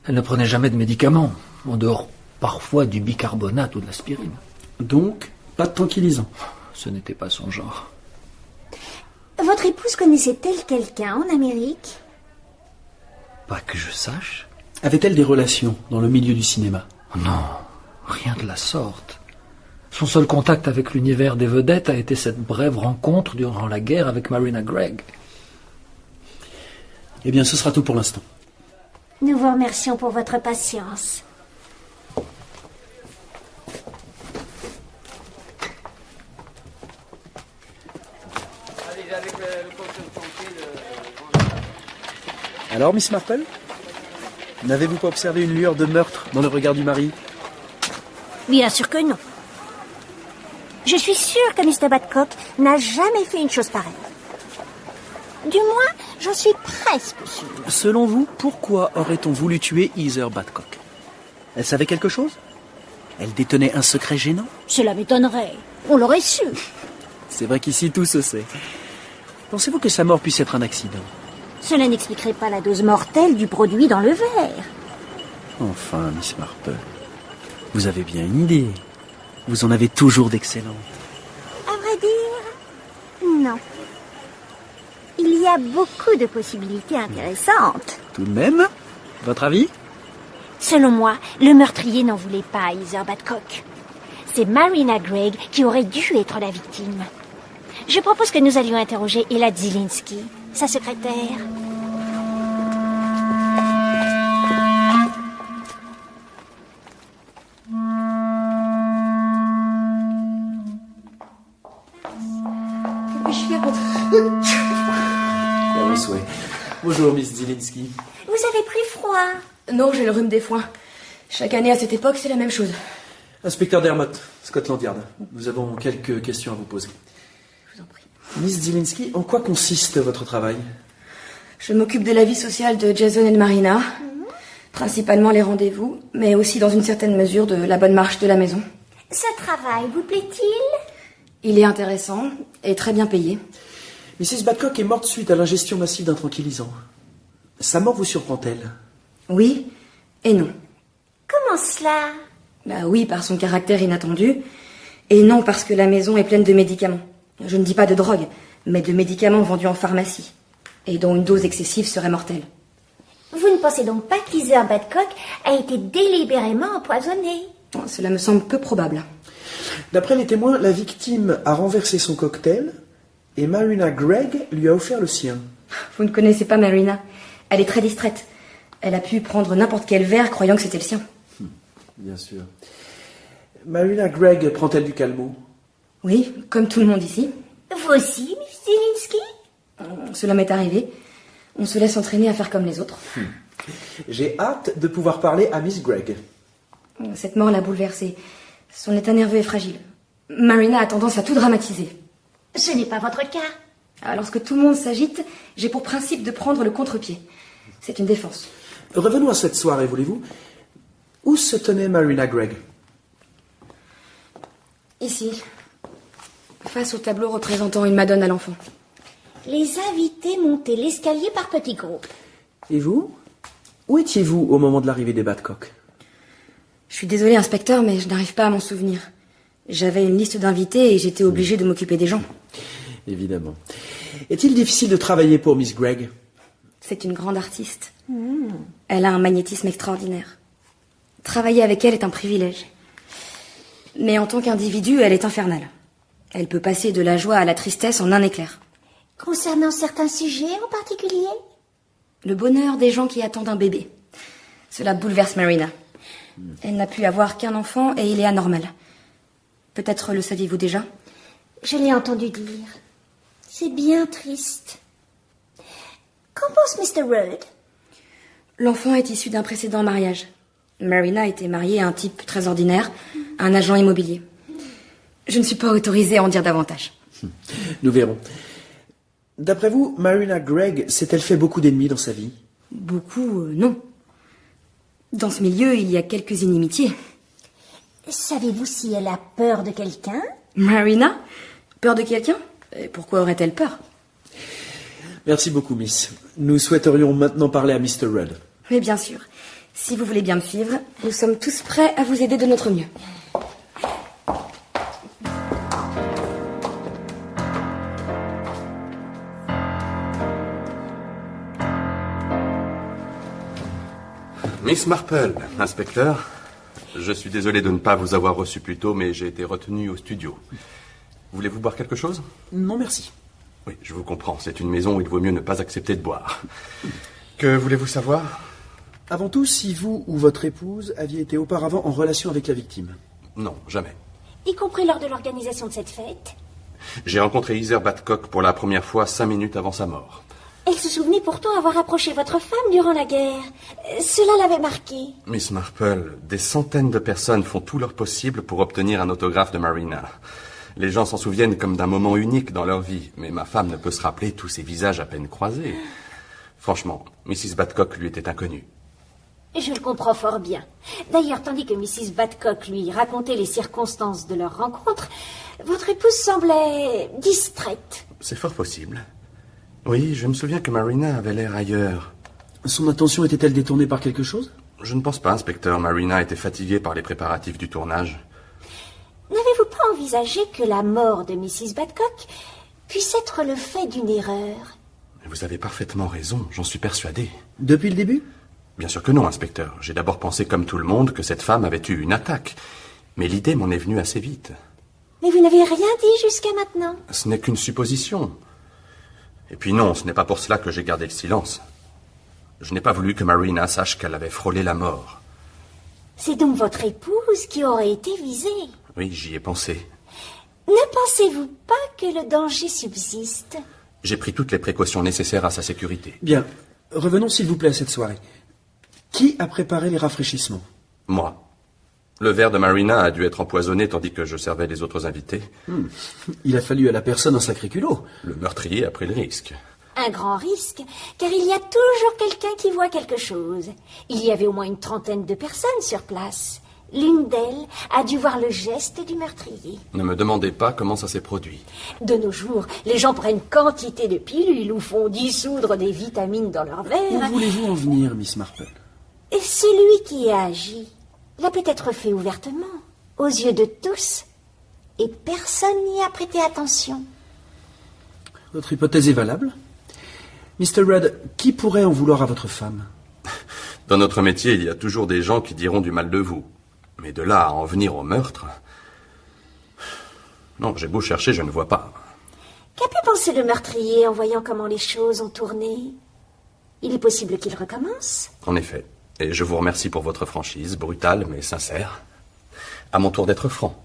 [SPEAKER 6] Elle ne prenait jamais de médicaments, en dehors parfois du bicarbonate ou de l'aspirine.
[SPEAKER 13] Donc, pas de tranquillisant?
[SPEAKER 6] Ce n'était pas son genre.
[SPEAKER 3] Votre épouse connaissait-elle quelqu'un en Amérique?
[SPEAKER 6] Pas que je sache.
[SPEAKER 13] Avait-elle des relations dans le milieu du cinéma?
[SPEAKER 6] Non, rien de la sorte. Son seul contact avec l'univers des vedettes a été cette brève rencontre durant la guerre avec Marina Gregg.
[SPEAKER 13] Eh bien, ce sera tout pour l'instant.
[SPEAKER 3] Nous vous remercions pour votre patience.
[SPEAKER 13] Alors, Miss Marple? N'avez-vous pas observé une lueur de meurtre dans le regard du mari?
[SPEAKER 3] Bien sûr que non. Je suis sûre que Mr. Badcock n'a jamais fait une chose pareille. Du moins, j'en suis presque sûre.
[SPEAKER 13] Selon vous, pourquoi aurait-on voulu tuer Heather Badcock? Elle savait quelque chose? Elle détenait un secret gênant?
[SPEAKER 3] Cela m'étonnerait. On l'aurait su.
[SPEAKER 13] C'est vrai qu'ici tout se sait. Pensez-vous que sa mort puisse être un accident?
[SPEAKER 3] Cela n'expliquerait pas la dose mortelle du produit dans le verre.
[SPEAKER 13] Enfin, Miss Marple, vous avez bien une idée. Vous en avez toujours d'excellentes.
[SPEAKER 3] À vrai dire, non. Il y a beaucoup de possibilités intéressantes.
[SPEAKER 13] Tout de même, votre avis?
[SPEAKER 3] Selon moi, le meurtrier n'en voulait pas à Heather Badcock. C'est Marina Gregg qui aurait dû être la victime. Je propose que nous allions interroger Ella Zielinski, sa secrétaire.
[SPEAKER 2] Que puis-je faire pour...
[SPEAKER 13] À vos souhaits. Bonjour, Miss Zielinski.
[SPEAKER 3] Vous avez pris froid?
[SPEAKER 2] Non, j'ai le rhume des foins. Chaque année à cette époque, c'est la même chose.
[SPEAKER 13] Inspecteur Dermott, Scotland Yard. Nous avons quelques questions à vous poser.
[SPEAKER 2] Je vous en prie.
[SPEAKER 13] Miss Zielinski, en quoi consiste votre travail?
[SPEAKER 2] Je m'occupe de la vie sociale de Jason et de Marina. Principalement les rendez-vous, mais aussi dans une certaine mesure de la bonne marche de la maison.
[SPEAKER 3] Ce travail vous plaît-il?
[SPEAKER 2] Il est intéressant et très bien payé.
[SPEAKER 13] Mrs. Badcock est morte suite à l'ingestion massive d'un tranquillisant. Sa mort vous surprend-elle?
[SPEAKER 2] Oui et non.
[SPEAKER 3] Comment cela?
[SPEAKER 2] Bah oui, par son caractère inattendu, et non parce que la maison est pleine de médicaments. Je ne dis pas de drogue, mais de médicaments vendus en pharmacie, et dont une dose excessive serait mortelle.
[SPEAKER 3] Vous ne pensez donc pas qu'Heather Badcock a été délibérément empoisonnée?
[SPEAKER 2] Cela me semble peu probable.
[SPEAKER 13] D'après les témoins, la victime a renversé son cocktail et Marina Gregg lui a offert le sien.
[SPEAKER 2] Vous ne connaissez pas Marina. Elle est très distraite. Elle a pu prendre n'importe quel verre croyant que c'était le sien.
[SPEAKER 13] Bien sûr. Marina Gregg prend-elle du calmant?
[SPEAKER 2] Oui, comme tout le monde ici.
[SPEAKER 3] Vous aussi, Miss Zielinski?
[SPEAKER 2] Cela m'est arrivé. On se laisse entraîner à faire comme les autres.
[SPEAKER 13] J'ai hâte de pouvoir parler à Miss Gregg.
[SPEAKER 2] Cette mort l'a bouleversée. Son état nerveux est fragile. Marina a tendance à tout dramatiser.
[SPEAKER 3] Ce n'est pas votre cas.
[SPEAKER 2] Lorsque tout le monde s'agite, j'ai pour principe de prendre le contre-pied. C'est une défense.
[SPEAKER 13] Revenons à cette soirée, voulez-vous? Où se tenait Marina Gregg?
[SPEAKER 2] Ici, face au tableau représentant une Madone à l'enfant.
[SPEAKER 3] Les invités montaient l'escalier par petits groupes.
[SPEAKER 13] Et vous? Où étiez-vous au moment de l'arrivée des Badcock?
[SPEAKER 2] Je suis désolée, inspecteur, mais je n'arrive pas à m'en souvenir. J'avais une liste d'invités et j'étais obligée de m'occuper des gens.
[SPEAKER 13] Évidemment. Est-il difficile de travailler pour Miss Gregg?
[SPEAKER 2] C'est une grande artiste. Elle a un magnétisme extraordinaire. Travailler avec elle est un privilège. Mais en tant qu'individu, elle est infernale. Elle peut passer de la joie à la tristesse en un éclair.
[SPEAKER 3] Concernant certains sujets en particulier?
[SPEAKER 2] Le bonheur des gens qui attendent un bébé. Cela bouleverse Marina. Elle n'a pu avoir qu'un enfant et il est anormal. Peut-être le saviez-vous déjà?
[SPEAKER 3] Je l'ai entendu dire. C'est bien triste. Qu'en pense Mr. Rudd?
[SPEAKER 2] L'enfant est issu d'un précédent mariage. Marina était mariée à un type très ordinaire, un agent immobilier. Je ne suis pas autorisée à en dire davantage.
[SPEAKER 13] Nous verrons. D'après vous, Marina Gregg s'est-elle fait beaucoup d'ennemis dans sa vie?
[SPEAKER 2] Beaucoup, non. Dans ce milieu, il y a quelques inimitiés.
[SPEAKER 3] Savez-vous si elle a peur de quelqu'un?
[SPEAKER 2] Marina? Peur de quelqu'un? Et pourquoi aurait-elle peur?
[SPEAKER 13] Merci beaucoup, Miss. Nous souhaiterions maintenant parler à Mr. Rudd.
[SPEAKER 2] Mais bien sûr. Si vous voulez bien me suivre, nous sommes tous prêts à vous aider de notre mieux.
[SPEAKER 9] Miss Marple, inspecteur, je suis désolé de ne pas vous avoir reçu plus tôt, mais j'ai été retenu au studio. Voulez-vous boire quelque chose?
[SPEAKER 13] Non, merci.
[SPEAKER 9] Oui, je vous comprends. C'est une maison où il vaut mieux ne pas accepter de boire. Que voulez-vous savoir?
[SPEAKER 13] Avant tout, si vous ou votre épouse aviez été auparavant en relation avec la victime.
[SPEAKER 9] Non, jamais.
[SPEAKER 3] Y compris lors de l'organisation de cette fête.
[SPEAKER 9] J'ai rencontré Heather Badcock pour la première fois 5 minutes avant sa mort.
[SPEAKER 3] Elle se souvenait pourtant avoir approché votre femme durant la guerre. Cela l'avait marquée.
[SPEAKER 9] Miss Marple, des centaines de personnes font tout leur possible pour obtenir un autographe de Marina. Les gens s'en souviennent comme d'un moment unique dans leur vie, mais ma femme ne peut se rappeler tous ces visages à peine croisés. Franchement, Mrs. Badcock lui était inconnue.
[SPEAKER 3] Je le comprends fort bien. D'ailleurs, tandis que Mrs. Badcock lui racontait les circonstances de leur rencontre, votre épouse semblait distraite.
[SPEAKER 9] C'est fort possible. Oui, je me souviens que Marina avait l'air ailleurs.
[SPEAKER 13] Son attention était-elle détournée par quelque chose?
[SPEAKER 9] Je ne pense pas, inspecteur. Marina était fatiguée par les préparatifs du tournage.
[SPEAKER 3] N'avez-vous pas envisagé que la mort de Mrs. Badcock puisse être le fait d'une erreur?
[SPEAKER 9] Vous avez parfaitement raison, j'en suis persuadé.
[SPEAKER 13] Depuis le début?
[SPEAKER 9] Bien sûr que non, inspecteur. J'ai d'abord pensé comme tout le monde que cette femme avait eu une attaque. Mais l'idée m'en est venue assez vite.
[SPEAKER 3] Mais vous n'avez rien dit jusqu'à maintenant.
[SPEAKER 9] Ce n'est qu'une supposition. Et puis non, ce n'est pas pour cela que j'ai gardé le silence. Je n'ai pas voulu que Marina sache qu'elle avait frôlé la mort.
[SPEAKER 3] C'est donc votre épouse qui aurait été visée.
[SPEAKER 9] Oui, j'y ai pensé.
[SPEAKER 3] Ne pensez-vous pas que le danger subsiste?
[SPEAKER 9] J'ai pris toutes les précautions nécessaires à sa sécurité.
[SPEAKER 13] Bien. Revenons s'il vous plaît à cette soirée. Qui a préparé les rafraîchissements?
[SPEAKER 9] Moi. Le verre de Marina a dû être empoisonné tandis que je servais les autres invités.
[SPEAKER 13] Il a fallu à la personne un sacré culot.
[SPEAKER 9] Le meurtrier a pris le risque.
[SPEAKER 3] Un grand risque, car il y a toujours quelqu'un qui voit quelque chose. Il y avait au moins une trentaine de personnes sur place. L'une d'elles a dû voir le geste du meurtrier.
[SPEAKER 9] Ne me demandez pas comment ça s'est produit.
[SPEAKER 3] De nos jours, les gens prennent quantité de pilules ou font dissoudre des vitamines dans leur verre.
[SPEAKER 13] Où voulez-vous en venir, Miss Marple?
[SPEAKER 3] Et celui qui a agi l'a peut-être fait ouvertement, aux yeux de tous, et personne n'y a prêté attention.
[SPEAKER 13] Votre hypothèse est valable. Mr. Rudd, qui pourrait en vouloir à votre femme?
[SPEAKER 9] Dans notre métier, il y a toujours des gens qui diront du mal de vous. Mais de là à en venir au meurtre... Non, j'ai beau chercher, je ne vois pas.
[SPEAKER 3] Qu'a pu penser le meurtrier en voyant comment les choses ont tourné? Il est possible qu'il recommence?
[SPEAKER 9] En effet. Et je vous remercie pour votre franchise, brutale mais sincère. À mon tour d'être franc.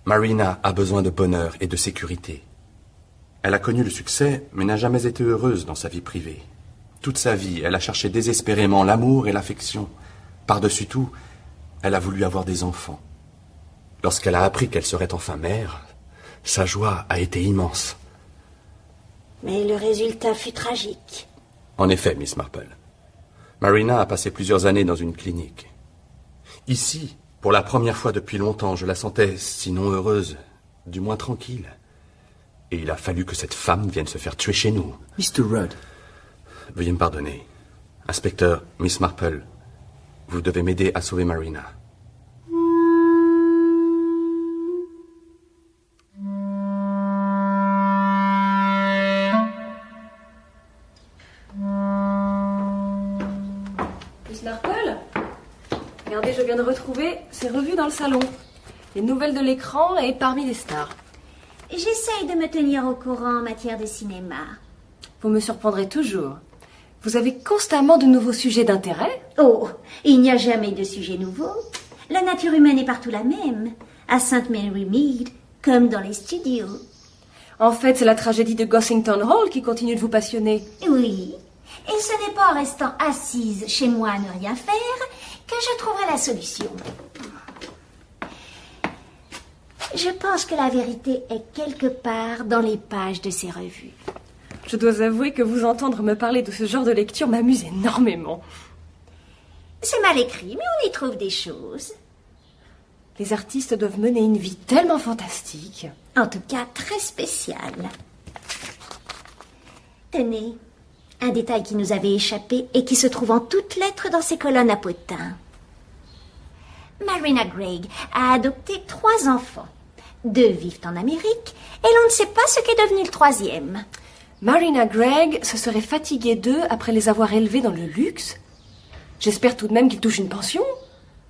[SPEAKER 9] Marina a besoin de bonheur et de sécurité. Elle a connu le succès, mais n'a jamais été heureuse dans sa vie privée. Toute sa vie, elle a cherché désespérément l'amour et l'affection. Par-dessus tout, elle a voulu avoir des enfants. Lorsqu'elle a appris qu'elle serait enfin mère, sa joie a été immense.
[SPEAKER 3] Mais le résultat fut tragique.
[SPEAKER 9] En effet, Miss Marple. Marina a passé plusieurs années dans une clinique. Ici, pour la première fois depuis longtemps, je la sentais, sinon heureuse, du moins tranquille. Et il a fallu que cette femme vienne se faire tuer chez nous.
[SPEAKER 13] Mr. Rudd.
[SPEAKER 9] Veuillez me pardonner. Inspecteur, Miss Marple, vous devez m'aider à sauver Marina.
[SPEAKER 2] Miss Marple? Regardez, je viens de retrouver ces revues dans le salon. Les nouvelles de l'écran et parmi les stars.
[SPEAKER 3] J'essaye de me tenir au courant en matière de cinéma.
[SPEAKER 2] Vous me surprendrez toujours. Vous avez constamment de nouveaux sujets d'intérêt?
[SPEAKER 3] Oh, il n'y a jamais de sujet nouveau. La nature humaine est partout la même, à St. Mary Mead, comme dans les studios.
[SPEAKER 2] En fait, c'est la tragédie de Gossington Hall qui continue de vous passionner.
[SPEAKER 3] Oui, et ce n'est pas en restant assise chez moi à ne rien faire que je trouverai la solution. Je pense que la vérité est quelque part dans les pages de ces revues.
[SPEAKER 2] Je dois avouer que vous entendre me parler de ce genre de lecture m'amuse énormément.
[SPEAKER 3] C'est mal écrit, mais on y trouve des choses.
[SPEAKER 2] Les artistes doivent mener une vie tellement fantastique.
[SPEAKER 3] En tout cas, très spéciale. Tenez, un détail qui nous avait échappé et qui se trouve en toutes lettres dans ces colonnes à potins. Marina Gregg a adopté 3 enfants. 2 vivent en Amérique et l'on ne sait pas ce qu'est devenu le 3e.
[SPEAKER 2] Marina Gregg se serait fatiguée d'eux après les avoir élevés dans le luxe? J'espère tout de même qu'il touche une pension.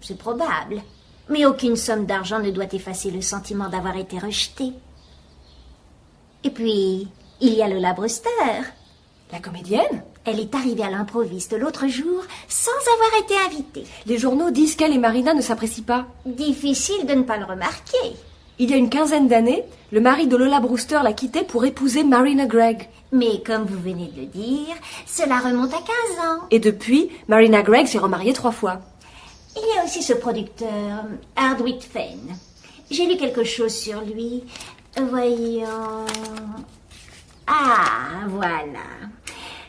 [SPEAKER 3] C'est probable. Mais aucune somme d'argent ne doit effacer le sentiment d'avoir été rejeté. Et puis, il y a Lola Brewster.
[SPEAKER 2] La comédienne?
[SPEAKER 3] Elle est arrivée à l'improviste l'autre jour sans avoir été invitée.
[SPEAKER 2] Les journaux disent qu'elle et Marina ne s'apprécient pas.
[SPEAKER 3] Difficile de ne pas le remarquer.
[SPEAKER 2] Il y a une quinzaine d'années, le mari de Lola Brewster l'a quittée pour épouser Marina Gregg.
[SPEAKER 3] Mais comme vous venez de le dire, cela remonte à 15 ans.
[SPEAKER 2] Et depuis, Marina Gregg s'est remariée 3 fois.
[SPEAKER 3] Il y a aussi ce producteur, Hardwick Fenn. J'ai lu quelque chose sur lui. Voyons... Ah, voilà.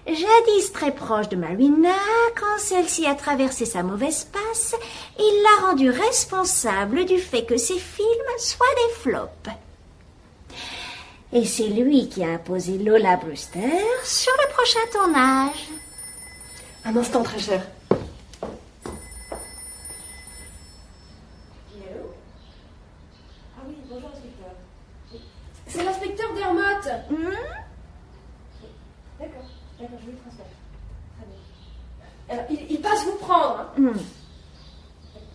[SPEAKER 3] Jadis très proche de Marina, quand celle-ci a traversé sa mauvaise passe, il l'a rendue responsable du fait que ses films soient des flops. Et c'est lui qui a imposé Lola Brewster sur le prochain tournage.
[SPEAKER 2] Un instant, très cher. Ah oui, bonjour, inspecteur. C'est l'inspecteur Dermot. D'accord, je vais le transmettre. Très bien. Alors, il passe vous prendre. Hein.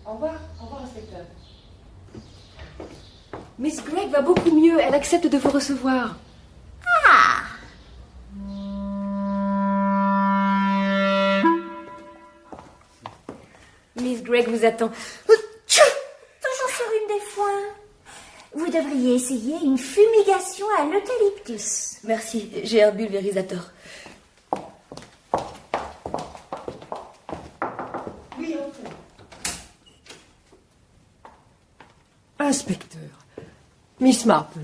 [SPEAKER 2] Au revoir, inspecteur. Miss Gregg va beaucoup mieux, elle accepte de vous recevoir.
[SPEAKER 3] Ah!
[SPEAKER 2] Miss Gregg vous attend.
[SPEAKER 3] Toujours sur une des foins. Vous devriez essayer une fumigation à l'eucalyptus.
[SPEAKER 2] Merci, j'ai un pulvérisateur.
[SPEAKER 8] Oui, entrez. Inspecteur, Miss Marple,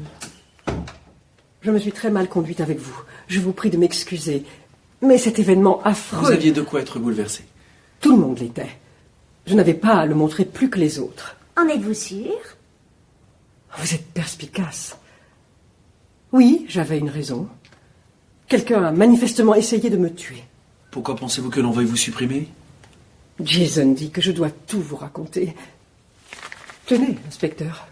[SPEAKER 8] je me suis très mal conduite avec vous. Je vous prie de m'excuser. Mais cet événement affreux...
[SPEAKER 13] Vous aviez de quoi être bouleversé.
[SPEAKER 8] Tout le monde l'était. Je n'avais pas à le montrer plus que les autres.
[SPEAKER 3] En êtes-vous sûr?
[SPEAKER 8] Vous êtes perspicace. Oui, j'avais une raison. Quelqu'un a manifestement essayé de me tuer.
[SPEAKER 13] Pourquoi pensez-vous que l'on veuille vous supprimer?
[SPEAKER 8] Jason dit que je dois tout vous raconter. Tenez, inspecteur.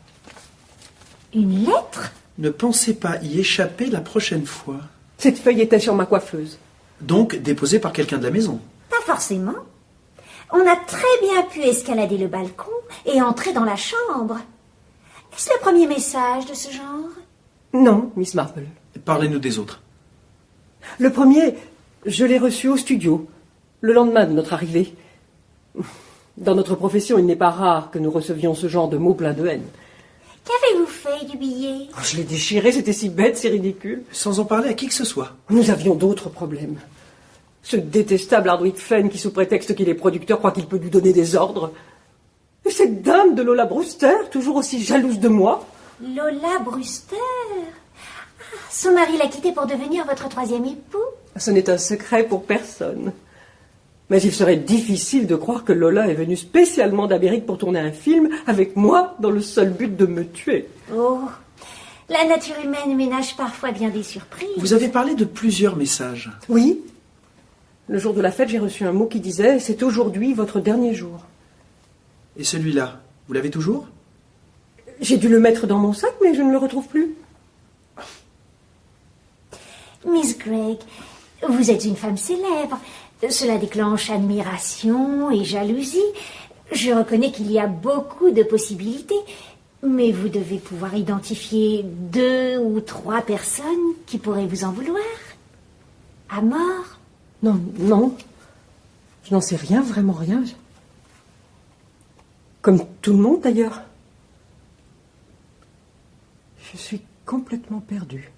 [SPEAKER 3] Une lettre?
[SPEAKER 13] Ne pensez pas y échapper la prochaine fois.
[SPEAKER 8] Cette feuille était sur ma coiffeuse.
[SPEAKER 13] Donc déposée par quelqu'un de la maison.
[SPEAKER 3] Pas forcément. On a très bien pu escalader le balcon et entrer dans la chambre. Est-ce le premier message de ce genre?
[SPEAKER 8] Non, Miss Marple.
[SPEAKER 13] Parlez-nous des autres.
[SPEAKER 8] Le premier, je l'ai reçu au studio, le lendemain de notre arrivée. Dans notre profession, il n'est pas rare que nous recevions ce genre de mots pleins de haine.
[SPEAKER 3] Qu'avez-vous fait du billet?
[SPEAKER 8] Je l'ai déchiré, c'était si bête, si ridicule.
[SPEAKER 13] Sans en parler à qui que ce soit.
[SPEAKER 8] Nous avions d'autres problèmes. Ce détestable Hardwick Fenn qui, sous prétexte qu'il est producteur, croit qu'il peut nous donner des ordres. Et cette dame de Lola Brewster, toujours aussi jalouse de moi.
[SPEAKER 3] Lola Brewster? Ah, son mari l'a quittée pour devenir votre troisième époux?
[SPEAKER 8] Ce n'est un secret pour personne. Mais il serait difficile de croire que Lola est venue spécialement d'Amérique pour tourner un film avec moi dans le seul but de me tuer.
[SPEAKER 3] Oh, la nature humaine ménage parfois bien des surprises.
[SPEAKER 13] Vous avez parlé de plusieurs messages.
[SPEAKER 8] Oui. Le jour de la fête, j'ai reçu un mot qui disait « C'est aujourd'hui votre dernier jour ».
[SPEAKER 13] Et celui-là, vous l'avez toujours?
[SPEAKER 8] J'ai dû le mettre dans mon sac, mais je ne le retrouve plus.
[SPEAKER 3] Miss Gregg, vous êtes une femme célèbre. Cela déclenche admiration et jalousie. Je reconnais qu'il y a beaucoup de possibilités, mais vous devez pouvoir identifier 2 ou 3 personnes qui pourraient vous en vouloir. À mort?
[SPEAKER 8] Non. Je n'en sais rien, vraiment rien. Comme tout le monde, d'ailleurs. Je suis complètement perdue.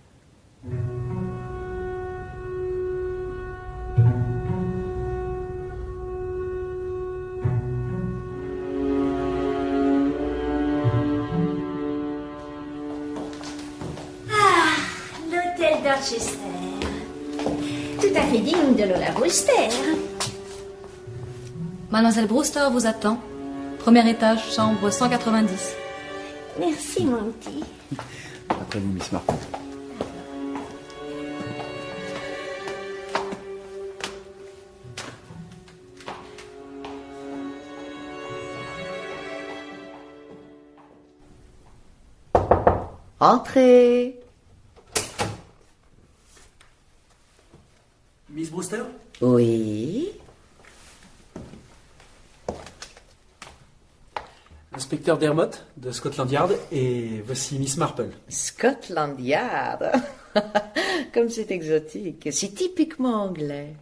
[SPEAKER 3] L'hôtel Dorchester. Tout à fait digne de Lola Brewster.
[SPEAKER 14] Mademoiselle Brewster vous attend. Premier étage, chambre 190.
[SPEAKER 3] Merci, mon petit.
[SPEAKER 12] Après vous, Miss Marple.
[SPEAKER 1] Entrez.
[SPEAKER 13] Miss Brewster?
[SPEAKER 1] Oui.
[SPEAKER 13] Inspecteur Dermott, de Scotland Yard, et voici Miss Marple.
[SPEAKER 1] Scotland Yard. Comme c'est exotique, c'est typiquement anglais.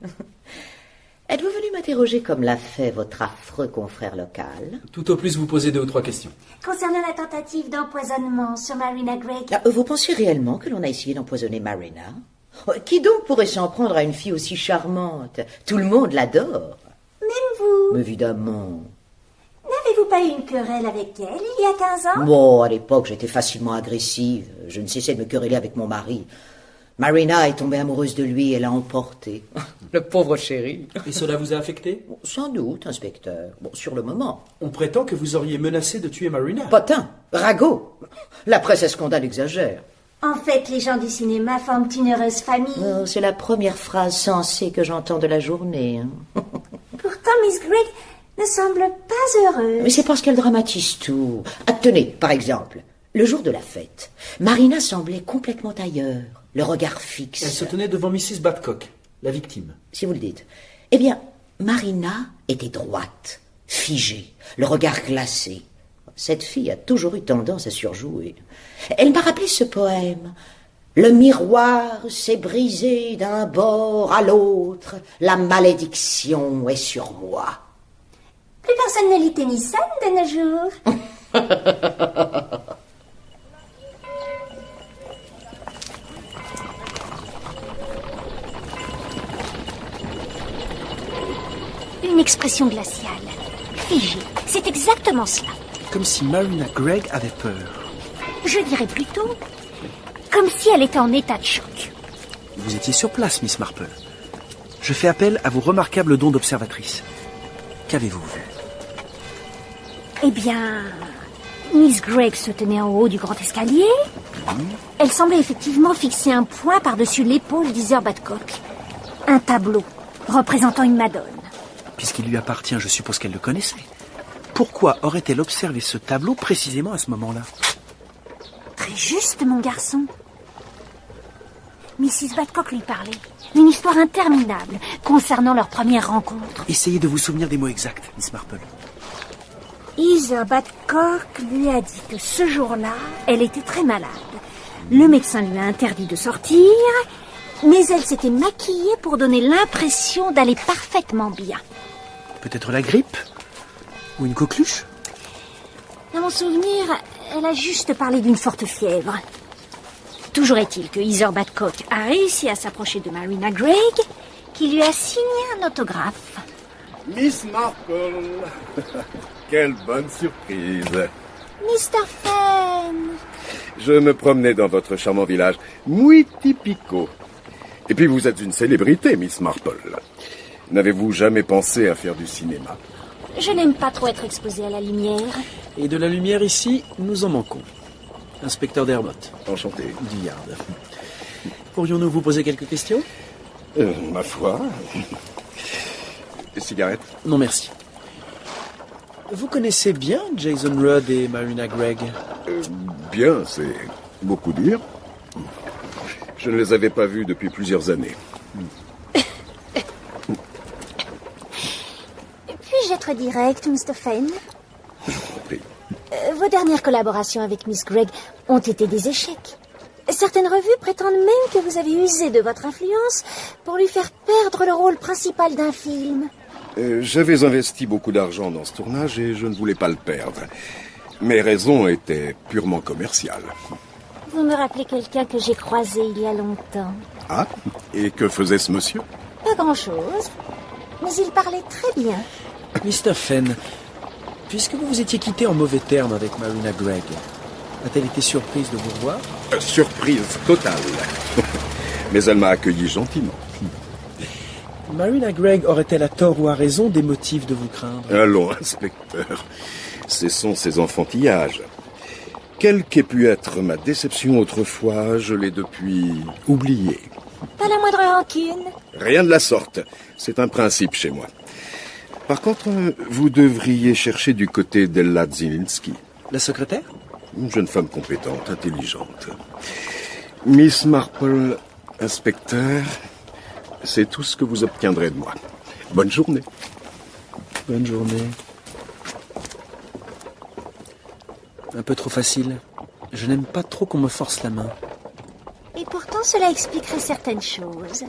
[SPEAKER 1] Êtes-vous venu m'interroger comme l'a fait votre affreux confrère local?
[SPEAKER 13] Tout au plus vous poser 2 ou 3 questions.
[SPEAKER 3] Concernant la tentative d'empoisonnement sur Marina Gregg,
[SPEAKER 1] Vous pensiez réellement que l'on a essayé d'empoisonner Marina? Qui donc pourrait s'en prendre à une fille aussi charmante? Tout le monde l'adore.
[SPEAKER 3] même vous,
[SPEAKER 1] Évidemment.
[SPEAKER 3] n'avez-vous pas eu une querelle avec elle il y a 15 ans?
[SPEAKER 1] Bon, à l'époque, j'étais facilement agressive. Je ne cessais de me quereller avec mon mari. Marina est tombée amoureuse de lui et l'a emporté. Le pauvre chéri.
[SPEAKER 13] Et cela vous a affecté?
[SPEAKER 1] Bon, sans doute, inspecteur. Bon, sur le moment.
[SPEAKER 13] On prétend que vous auriez menacé de tuer Marina.
[SPEAKER 1] Potin, ragot. La presse à scandale exagère.
[SPEAKER 3] En fait, les gens du cinéma forment une heureuse famille.
[SPEAKER 1] Oh, c'est la première phrase sensée que j'entends de la journée. Hein.
[SPEAKER 3] Pourtant, Miss Gregg ne semble pas heureuse.
[SPEAKER 1] Mais c'est parce qu'elle dramatise tout. Ah, tenez, par exemple, le jour de la fête, Marina semblait complètement ailleurs, le regard fixe.
[SPEAKER 13] Elle se tenait devant Mrs. Badcock, la victime.
[SPEAKER 1] Si vous le dites. Eh bien, Marina était droite, figée, le regard glacé. Cette fille a toujours eu tendance à surjouer. Elle m'a rappelé ce poème. Le miroir s'est brisé d'un bord à l'autre, la malédiction est sur moi.
[SPEAKER 3] Plus personne ne lit Tennyson de nos jours. Une expression glaciale, figée, c'est exactement cela.
[SPEAKER 13] Comme si Marina Gregg avait peur.
[SPEAKER 3] Je dirais plutôt comme si elle était en état de choc.
[SPEAKER 13] Vous étiez sur place, Miss Marple. Je fais appel à vos remarquables dons d'observatrice. Qu'avez-vous vu?
[SPEAKER 3] Eh bien, Miss Gregg se tenait en haut du grand escalier. Elle semblait effectivement fixer un point par-dessus l'épaule d'Heather Badcock. Un tableau représentant une Madone.
[SPEAKER 13] Puisqu'il lui appartient, je suppose qu'elle le connaissait. Pourquoi aurait-elle observé ce tableau précisément à ce moment-là?
[SPEAKER 3] Très juste, mon garçon. Mrs. Badcock lui parlait. Une histoire interminable concernant leur première rencontre.
[SPEAKER 13] Essayez de vous souvenir des mots exacts, Miss Marple.
[SPEAKER 3] Heather Badcock lui a dit que ce jour-là, elle était très malade. Le médecin lui a interdit de sortir, mais elle s'était maquillée pour donner l'impression d'aller parfaitement bien.
[SPEAKER 13] Peut-être la grippe? Ou une coqueluche?
[SPEAKER 3] Dans mon souvenir, elle a juste parlé d'une forte fièvre. Toujours est-il que Heather Badcock a réussi à s'approcher de Marina Gregg, qui lui a signé un autographe.
[SPEAKER 11] Miss Marple. Quelle bonne surprise.
[SPEAKER 3] Mr. Fenn.
[SPEAKER 11] Je me promenais dans votre charmant village. Muy typico. Et puis vous êtes une célébrité, Miss Marple. N'avez-vous jamais pensé à faire du cinéma?
[SPEAKER 3] Je n'aime pas trop être exposée à la lumière.
[SPEAKER 13] Et de la lumière ici, nous en manquons. Inspecteur Dermott.
[SPEAKER 11] Enchanté.
[SPEAKER 13] Du Yard. Pourrions-nous vous poser quelques questions?
[SPEAKER 11] Ma foi. Cigarette?
[SPEAKER 13] Non, merci. Vous connaissez bien Jason Rudd et Marina Gregg?
[SPEAKER 11] Bien, c'est beaucoup dire. Je ne les avais pas vus depuis plusieurs années.
[SPEAKER 3] Puis-je être direct, Mr. Fenn?
[SPEAKER 11] Oui.
[SPEAKER 3] Vos dernières collaborations avec Miss Gregg ont été des échecs. Certaines revues prétendent même que vous avez usé de votre influence pour lui faire perdre le rôle principal d'un film.
[SPEAKER 11] J'avais investi beaucoup d'argent dans ce tournage et je ne voulais pas le perdre. Mes raisons étaient purement commerciales.
[SPEAKER 3] Vous me rappelez quelqu'un que j'ai croisé il y a longtemps.
[SPEAKER 11] Ah, et que faisait ce monsieur?
[SPEAKER 3] Pas grand-chose, mais il parlait très bien.
[SPEAKER 13] Mr. Fenn, puisque vous vous étiez quitté en mauvais termes avec Marina Gregg, a-t-elle été surprise de vous revoir?
[SPEAKER 11] Surprise totale. Mais elle m'a accueilli gentiment.
[SPEAKER 13] Marina Gregg aurait-elle à tort ou à raison des motifs de vous craindre?
[SPEAKER 11] Allons, inspecteur. Cessons ces enfantillages. Quelle qu'ait pu être ma déception autrefois, je l'ai depuis oubliée.
[SPEAKER 3] Pas la moindre rancune.
[SPEAKER 11] Rien de la sorte. C'est un principe chez moi. Par contre, vous devriez chercher du côté d'Ella Zielinski.
[SPEAKER 13] La secrétaire?
[SPEAKER 11] Une jeune femme compétente, intelligente. Miss Marple, inspecteur, c'est tout ce que vous obtiendrez de moi. Bonne journée.
[SPEAKER 13] Bonne journée. Un peu trop facile. Je n'aime pas trop qu'on me force la main.
[SPEAKER 3] Et pourtant, cela expliquerait certaines choses.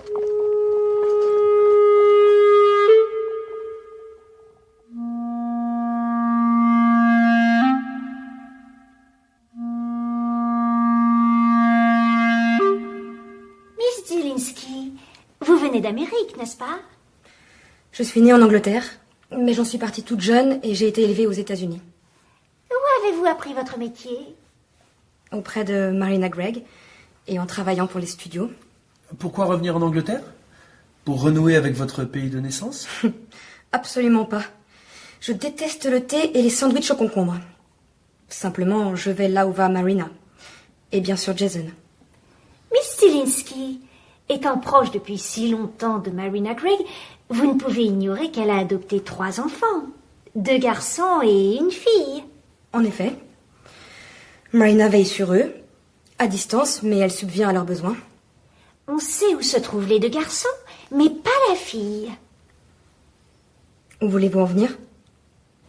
[SPEAKER 3] Miss Zielinski, vous venez d'Amérique, n'est-ce pas?
[SPEAKER 10] Je suis née en Angleterre, mais j'en suis partie toute jeune et j'ai été élevée aux États-Unis.
[SPEAKER 3] Où avez-vous appris votre métier?
[SPEAKER 10] Auprès de Marina Gregg et en travaillant pour les studios.
[SPEAKER 13] Pourquoi revenir en Angleterre? Pour renouer avec votre pays de naissance?
[SPEAKER 10] Absolument pas. Je déteste le thé et les sandwichs au concombre. Simplement, je vais là où va Marina. Et bien sûr Jason.
[SPEAKER 3] Miss Zielinski, étant proche depuis si longtemps de Marina Gregg, vous ne pouvez ignorer qu'elle a adopté 3 enfants. 2 garçons et une fille.
[SPEAKER 10] En effet. Marina veille sur eux, à distance, mais elle subvient à leurs besoins.
[SPEAKER 3] On sait où se trouvent les 2 garçons, mais pas la fille.
[SPEAKER 10] Où voulez-vous en venir?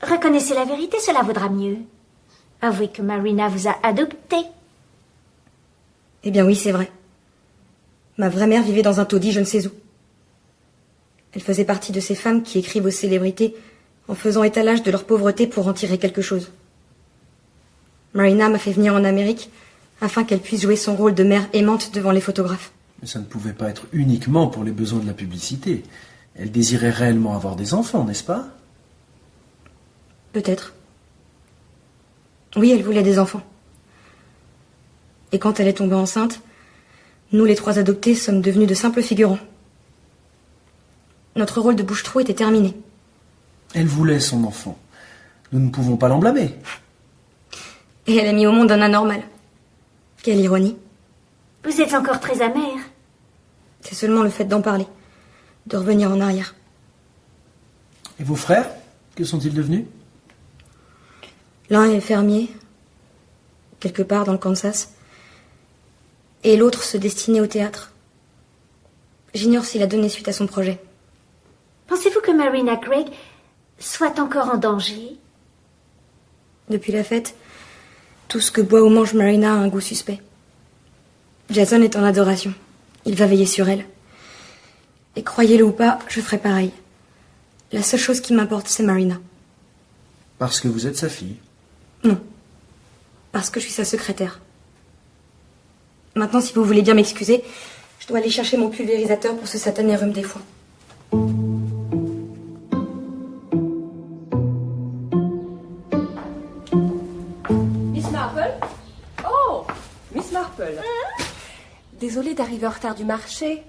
[SPEAKER 3] Reconnaissez la vérité, cela vaudra mieux. Avouez que Marina vous a adopté.
[SPEAKER 10] Eh bien oui, c'est vrai. Ma vraie mère vivait dans un taudis je ne sais où. Elle faisait partie de ces femmes qui écrivent aux célébrités en faisant étalage de leur pauvreté pour en tirer quelque chose. Marina m'a fait venir en Amérique afin qu'elle puisse jouer son rôle de mère aimante devant les photographes.
[SPEAKER 13] Mais ça ne pouvait pas être uniquement pour les besoins de la publicité. Elle désirait réellement avoir des enfants, n'est-ce pas?
[SPEAKER 10] Peut-être. Oui, elle voulait des enfants. Et quand elle est tombée enceinte, nous les 3 adoptés sommes devenus de simples figurants. Notre rôle de bouche-trou était terminé.
[SPEAKER 13] Elle voulait son enfant. Nous ne pouvons pas l'en blâmer.
[SPEAKER 10] Et elle a mis au monde un anormal. Quelle ironie.
[SPEAKER 3] Vous êtes encore très amère.
[SPEAKER 10] C'est seulement le fait d'en parler, de revenir en arrière.
[SPEAKER 13] Et vos frères, que sont-ils devenus?
[SPEAKER 10] L'un est fermier, quelque part dans le Kansas, et l'autre se destinait au théâtre. J'ignore s'il a donné suite à son projet.
[SPEAKER 3] Pensez-vous que Marina Gregg soit encore en danger?
[SPEAKER 10] Depuis la fête, tout ce que boit ou mange Marina a un goût suspect. Jason est en adoration. Il va veiller sur elle. Et croyez-le ou pas, je ferai pareil. La seule chose qui m'importe, c'est Marina.
[SPEAKER 13] Parce que vous êtes sa fille?
[SPEAKER 10] Non. Parce que je suis sa secrétaire. Maintenant, si vous voulez bien m'excuser, je dois aller chercher mon pulvérisateur pour ce satané rhume des foins.
[SPEAKER 2] Miss Marple? Oh, Miss Marple. Désolée d'arriver en retard du marché,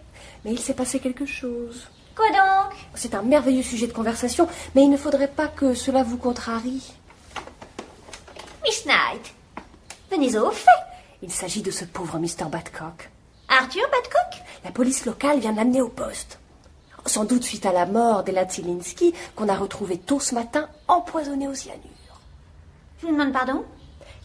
[SPEAKER 2] mais il s'est passé quelque chose.
[SPEAKER 3] Quoi donc?
[SPEAKER 2] C'est un merveilleux sujet de conversation, mais il ne faudrait pas que cela vous contrarie.
[SPEAKER 3] Miss Knight, venez au fait.
[SPEAKER 2] Il s'agit de ce pauvre Mr. Badcock.
[SPEAKER 3] Arthur Badcock?
[SPEAKER 2] La police locale vient de l'amener au poste. Sans doute suite à la mort d'Ella Zielinski, qu'on a retrouvé tôt ce matin empoisonnée au cyanure.
[SPEAKER 3] Je vous demande pardon?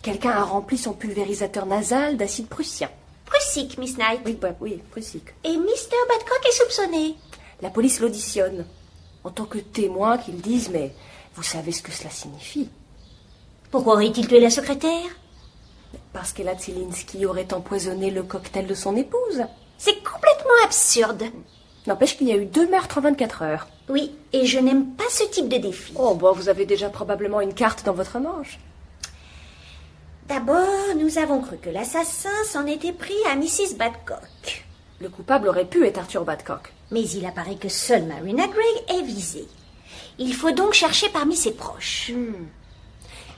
[SPEAKER 2] Quelqu'un a rempli son pulvérisateur nasal d'acide prussien.
[SPEAKER 3] Prussique, Miss Knight.
[SPEAKER 2] Oui, prussique.
[SPEAKER 3] Et Mr. Badcock est soupçonné.
[SPEAKER 2] La police l'auditionne. En tant que témoin qu'ils disent, mais vous savez ce que cela signifie.
[SPEAKER 3] Pourquoi aurait-il tué la secrétaire?
[SPEAKER 2] Parce qu'Ella Zielinski aurait empoisonné le cocktail de son épouse.
[SPEAKER 3] C'est complètement absurde.
[SPEAKER 2] N'empêche qu'il y a eu 2 meurtres en 24 heures.
[SPEAKER 3] Oui, et je n'aime pas ce type de défi.
[SPEAKER 2] Oh, bon, vous avez déjà probablement une carte dans votre manche.
[SPEAKER 3] D'abord, nous avons cru que l'assassin s'en était pris à Mrs. Badcock.
[SPEAKER 2] Le coupable aurait pu être Arthur Badcock.
[SPEAKER 3] Mais il apparaît que seule Marina Gregg est visée. Il faut donc chercher parmi ses proches.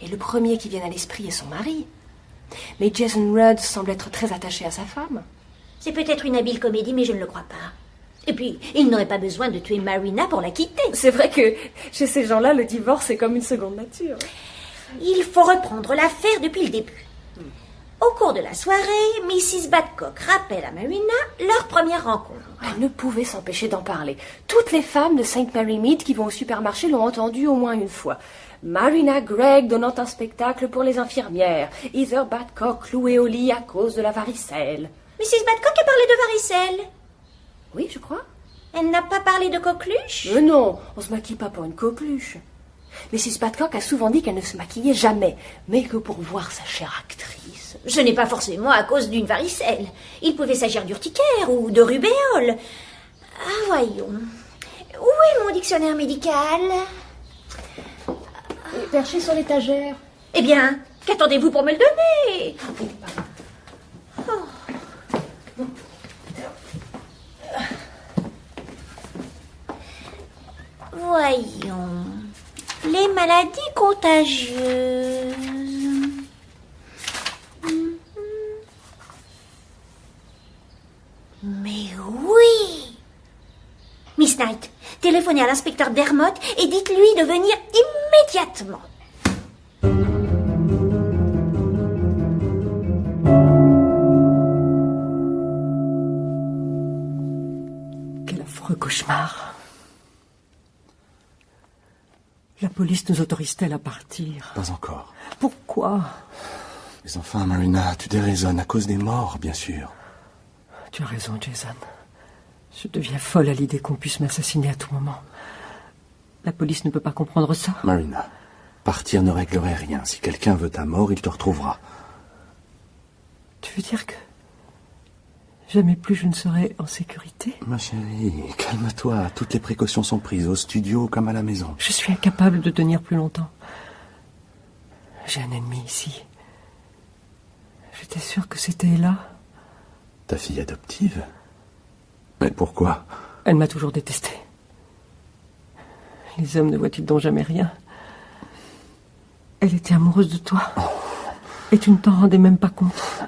[SPEAKER 2] Et le premier qui vient à l'esprit est son mari. Mais Jason Rudd semble être très attaché à sa femme.
[SPEAKER 3] C'est peut-être une habile comédie, mais je ne le crois pas. Et puis, il n'aurait pas besoin de tuer Marina pour la quitter.
[SPEAKER 2] C'est vrai que chez ces gens-là, le divorce est comme une seconde nature.
[SPEAKER 3] Il faut reprendre l'affaire depuis le début. Au cours de la soirée, Mrs. Badcock rappelle à Marina leur première rencontre.
[SPEAKER 2] Elle ne pouvait s'empêcher d'en parler. Toutes les femmes de St. Mary Mead qui vont au supermarché l'ont entendu au moins une fois. Marina Gregg donnant un spectacle pour les infirmières. Heather Badcock clouée au lit à cause de la varicelle.
[SPEAKER 3] Mrs. Badcock a parlé de varicelle.
[SPEAKER 2] Oui, je crois.
[SPEAKER 3] Elle n'a pas parlé de coqueluche?
[SPEAKER 2] Non, on se maquille pas pour une coqueluche. Mrs. Badcock a souvent dit qu'elle ne se maquillait jamais, mais que pour voir sa chère actrice...
[SPEAKER 3] Ce n'est pas forcément à cause d'une varicelle. Il pouvait s'agir d'urticaire ou de rubéole. Ah, voyons. Où est mon dictionnaire médical?
[SPEAKER 2] Perché sur l'étagère.
[SPEAKER 3] Eh bien, qu'attendez-vous pour me le donner? Voyons. Les maladies contagieuses. Mais oui! Miss Knight, téléphonez à l'inspecteur Dermott et dites-lui de venir immédiatement.
[SPEAKER 8] Quel affreux cauchemar. La police nous autorise-t-elle à partir?
[SPEAKER 9] Pas encore.
[SPEAKER 8] Pourquoi?
[SPEAKER 9] Mais enfin, Marina, tu déraisonnes à cause des morts, bien sûr.
[SPEAKER 8] Tu as raison, Jason. Je deviens folle à l'idée qu'on puisse m'assassiner à tout moment. La police ne peut pas comprendre ça.
[SPEAKER 9] Marina, partir ne réglerait rien. Si quelqu'un veut ta mort, il te retrouvera.
[SPEAKER 8] Tu veux dire que jamais plus je ne serai en sécurité?
[SPEAKER 9] Ma chérie, calme-toi. Toutes les précautions sont prises, au studio comme à la maison.
[SPEAKER 8] Je suis incapable de tenir plus longtemps. J'ai un ennemi ici. J'étais sûre que c'était Ella.
[SPEAKER 9] Ta fille adoptive? Mais pourquoi?
[SPEAKER 8] Elle m'a toujours détestée. Les hommes ne voient-ils donc jamais rien? Elle était amoureuse de toi. Et tu ne t'en rendais même pas compte.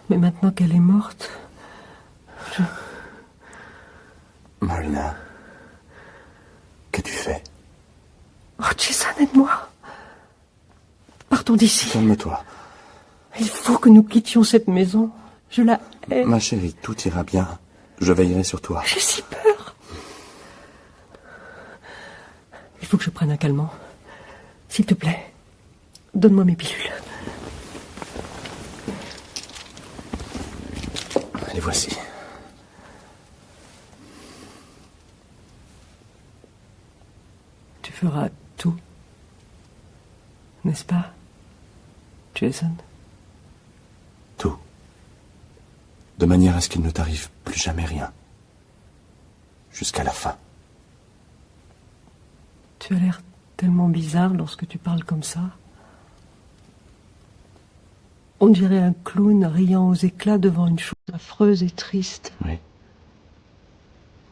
[SPEAKER 8] Mais maintenant qu'elle est morte,
[SPEAKER 9] Marina, qu'as-tu fait?
[SPEAKER 8] Oh, Jason, aide-moi. Partons d'ici.
[SPEAKER 9] Calme-toi.
[SPEAKER 8] Il faut que nous quittions cette maison. Je la hais.
[SPEAKER 9] Ma chérie, tout ira bien. Je veillerai sur toi.
[SPEAKER 8] J'ai si peur. Il faut que je prenne un calmant. S'il te plaît, donne-moi mes pilules.
[SPEAKER 9] Les voici.
[SPEAKER 8] Tu feras tout, n'est-ce pas, Jason?
[SPEAKER 9] Tout. De manière à ce qu'il ne t'arrive plus jamais rien. Jusqu'à la fin.
[SPEAKER 8] Tu as l'air tellement bizarre lorsque tu parles comme ça. On dirait un clown riant aux éclats devant une chose affreuse et triste.
[SPEAKER 9] Oui.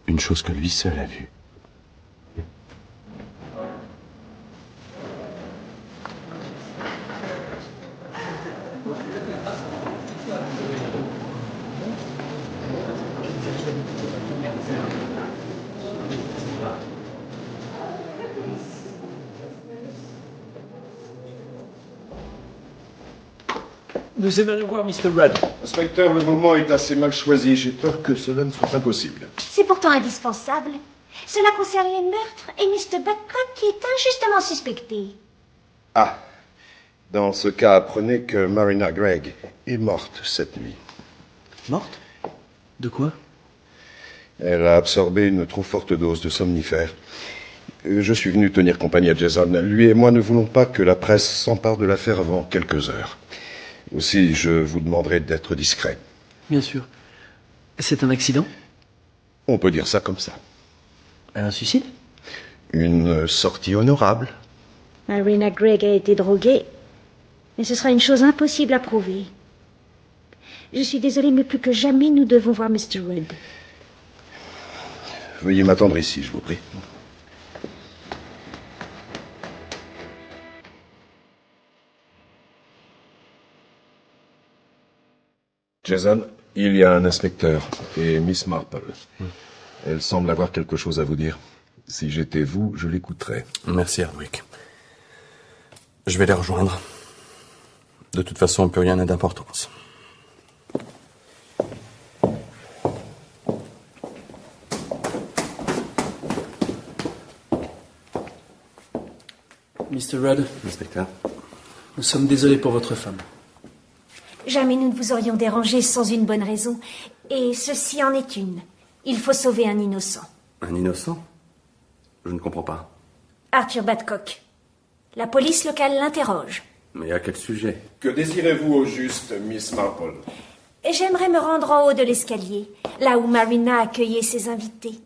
[SPEAKER 9] Une chose que lui seul a vue.
[SPEAKER 13] Nous aimerions voir Mr. Rudd.
[SPEAKER 11] Inspecteur, le moment est assez mal choisi. J'ai peur que cela ne soit impossible.
[SPEAKER 3] C'est pourtant indispensable. Cela concerne les meurtres et Mr. Badcock qui est injustement suspecté.
[SPEAKER 11] Ah. Dans ce cas, apprenez que Marina Gregg est morte cette nuit.
[SPEAKER 13] Morte? De quoi?
[SPEAKER 11] Elle a absorbé une trop forte dose de somnifère. Je suis venu tenir compagnie à Jason. Lui et moi ne voulons pas que la presse s'empare de l'affaire avant quelques heures. Aussi, je vous demanderai d'être discret.
[SPEAKER 13] Bien sûr. C'est un accident?
[SPEAKER 11] On peut dire ça comme ça.
[SPEAKER 13] Un suicide?
[SPEAKER 11] Une sortie honorable.
[SPEAKER 3] Marina Gregg a été droguée, mais ce sera une chose impossible à prouver. Je suis désolée, mais plus que jamais, nous devons voir Mr. Rudd.
[SPEAKER 11] Veuillez m'attendre ici, je vous prie. Jason, il y a un inspecteur et Miss Marple. Elle semble avoir quelque chose à vous dire. Si j'étais vous, je l'écouterais.
[SPEAKER 9] Merci, Hardwick. Je vais les rejoindre. De toute façon, plus rien n'a d'importance.
[SPEAKER 13] Mr. Rudd,
[SPEAKER 9] Inspecteur.
[SPEAKER 13] nous sommes désolés pour votre femme.
[SPEAKER 3] Jamais nous ne vous aurions dérangé sans une bonne raison. Et ceci en est une. Il faut sauver un innocent.
[SPEAKER 9] Un innocent? Je ne comprends pas.
[SPEAKER 3] Arthur Badcock. La police locale l'interroge.
[SPEAKER 9] Mais à quel sujet?
[SPEAKER 11] Que désirez-vous au juste, Miss Marple?
[SPEAKER 3] J'aimerais me rendre en haut de l'escalier, là où Marina accueillait ses invités.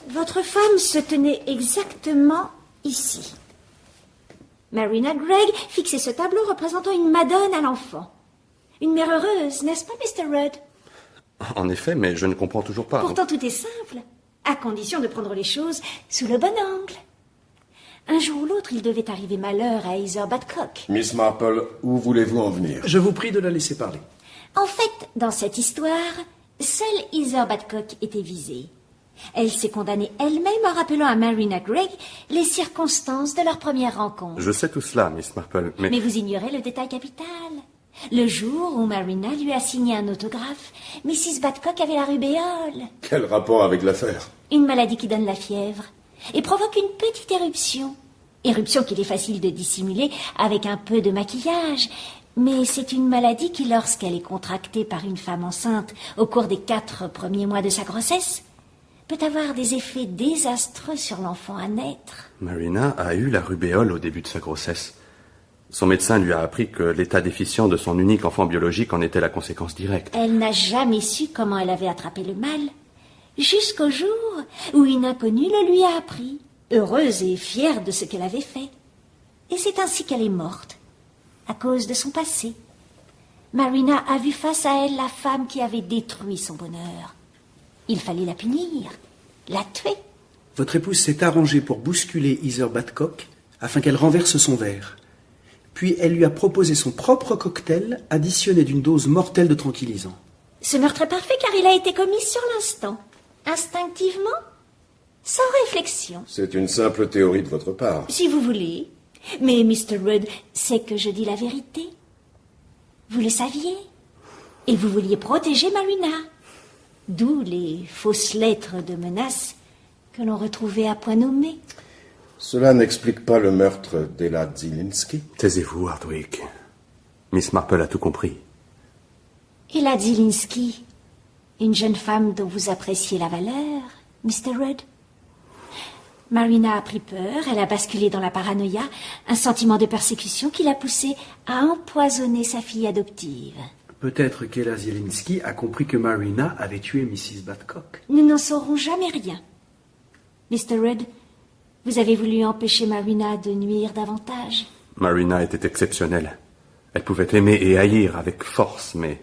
[SPEAKER 3] Votre femme se tenait exactement ici. Marina Gregg fixait ce tableau représentant une Madone à l'enfant. Une mère heureuse, n'est-ce pas, Mr. Rudd?
[SPEAKER 9] En effet, mais je ne comprends toujours pas.
[SPEAKER 3] Pourtant, tout est simple, à condition de prendre les choses sous le bon angle. Un jour ou l'autre, il devait arriver malheur à Heather Badcock.
[SPEAKER 11] Miss Marple, où voulez-vous en venir?
[SPEAKER 13] Je vous prie de la laisser parler.
[SPEAKER 3] En fait, dans cette histoire, seule Heather Badcock était visée. Elle s'est condamnée elle-même en rappelant à Marina Gregg les circonstances de leur première rencontre.
[SPEAKER 9] Je sais tout cela, Miss Marple, mais...
[SPEAKER 3] Mais vous ignorez le détail capital. Le jour où Marina lui a signé un autographe, Mrs. Badcock avait la rubéole.
[SPEAKER 11] Quel rapport avec l'affaire?
[SPEAKER 3] Une maladie qui donne la fièvre et provoque une petite éruption. Éruption qu'il est facile de dissimuler avec un peu de maquillage. Mais c'est une maladie qui, lorsqu'elle est contractée par une femme enceinte au cours des 4 premiers mois de sa grossesse, peut avoir des effets désastreux sur l'enfant à naître.
[SPEAKER 9] Marina a eu la rubéole au début de sa grossesse. Son médecin lui a appris que l'état déficient de son unique enfant biologique en était la conséquence directe.
[SPEAKER 3] Elle n'a jamais su comment elle avait attrapé le mal, jusqu'au jour où une inconnue le lui a appris, heureuse et fière de ce qu'elle avait fait. Et c'est ainsi qu'elle est morte, à cause de son passé. Marina a vu face à elle la femme qui avait détruit son bonheur. Il fallait la punir, la tuer.
[SPEAKER 13] Votre épouse s'est arrangée pour bousculer Heather Badcock afin qu'elle renverse son verre. Puis elle lui a proposé son propre cocktail additionné d'une dose mortelle de tranquillisant.
[SPEAKER 3] Ce meurtre est parfait car il a été commis sur l'instant, instinctivement, sans réflexion.
[SPEAKER 11] C'est une simple théorie de votre part.
[SPEAKER 3] Si vous voulez. Mais Mr. Rudd sait que je dis la vérité. Vous le saviez. Et vous vouliez protéger Marina. D'où les fausses lettres de menaces que l'on retrouvait à point nommé.
[SPEAKER 11] Cela n'explique pas le meurtre d'Ella Zielinski.
[SPEAKER 9] Taisez-vous, Hardwick. Miss Marple a tout compris.
[SPEAKER 3] Ella Zielinski, une jeune femme dont vous appréciez la valeur, Mr. Rudd. Marina a pris peur, elle a basculé dans la paranoïa, un sentiment de persécution qui l'a poussée à empoisonner sa fille adoptive.
[SPEAKER 13] Peut-être qu'Ella Zielinski a compris que Marina avait tué Mrs. Badcock.
[SPEAKER 3] Nous n'en saurons jamais rien. Mr. Rudd, vous avez voulu empêcher Marina de nuire davantage.
[SPEAKER 9] Marina était exceptionnelle. Elle pouvait aimer et haïr avec force, mais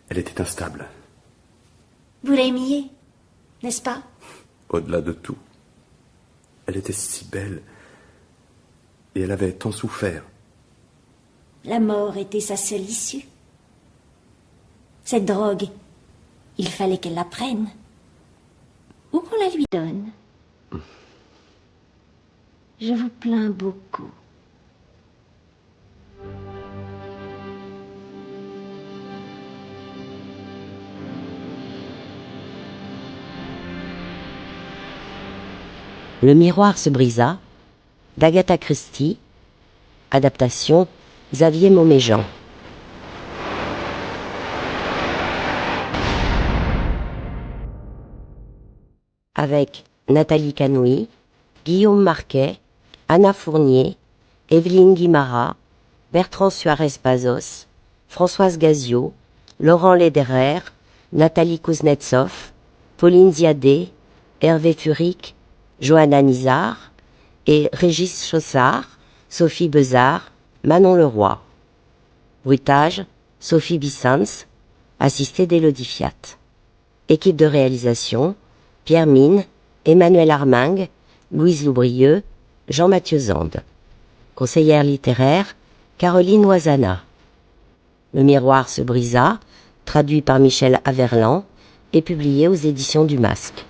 [SPEAKER 9] elle était instable.
[SPEAKER 3] Vous l'aimiez, n'est-ce pas?
[SPEAKER 9] Au-delà de tout. Elle était si belle. Et elle avait tant souffert.
[SPEAKER 3] La mort était sa seule issue. Cette drogue, il fallait qu'elle la prenne. Ou qu'on la lui donne. Je vous plains beaucoup.
[SPEAKER 15] Le miroir se brisa, d'Agatha Christie, adaptation Xavier Mauméjean. Avec Nathalie Canoui, Guillaume Marquet, Anna Fournier, Evelyne Guimara, Bertrand Suarez-Pazos, Françoise Gazio, Laurent Lederer, Nathalie Kuznetsov, Pauline Ziadé, Hervé Furic, Johanna Nizar et Régis Chaussard, Sophie Bezard, Manon Leroy. Bruitage, Sophie Bissens, assistée d'Élodie Fiat. Équipe de réalisation, Pierre Mine, Emmanuel Armingue, Louise Loubrieux, Jean-Mathieu Zande. Conseillère littéraire, Caroline Oisana. Le miroir se brisa, traduit par Michel Averland et publié aux éditions du Masque.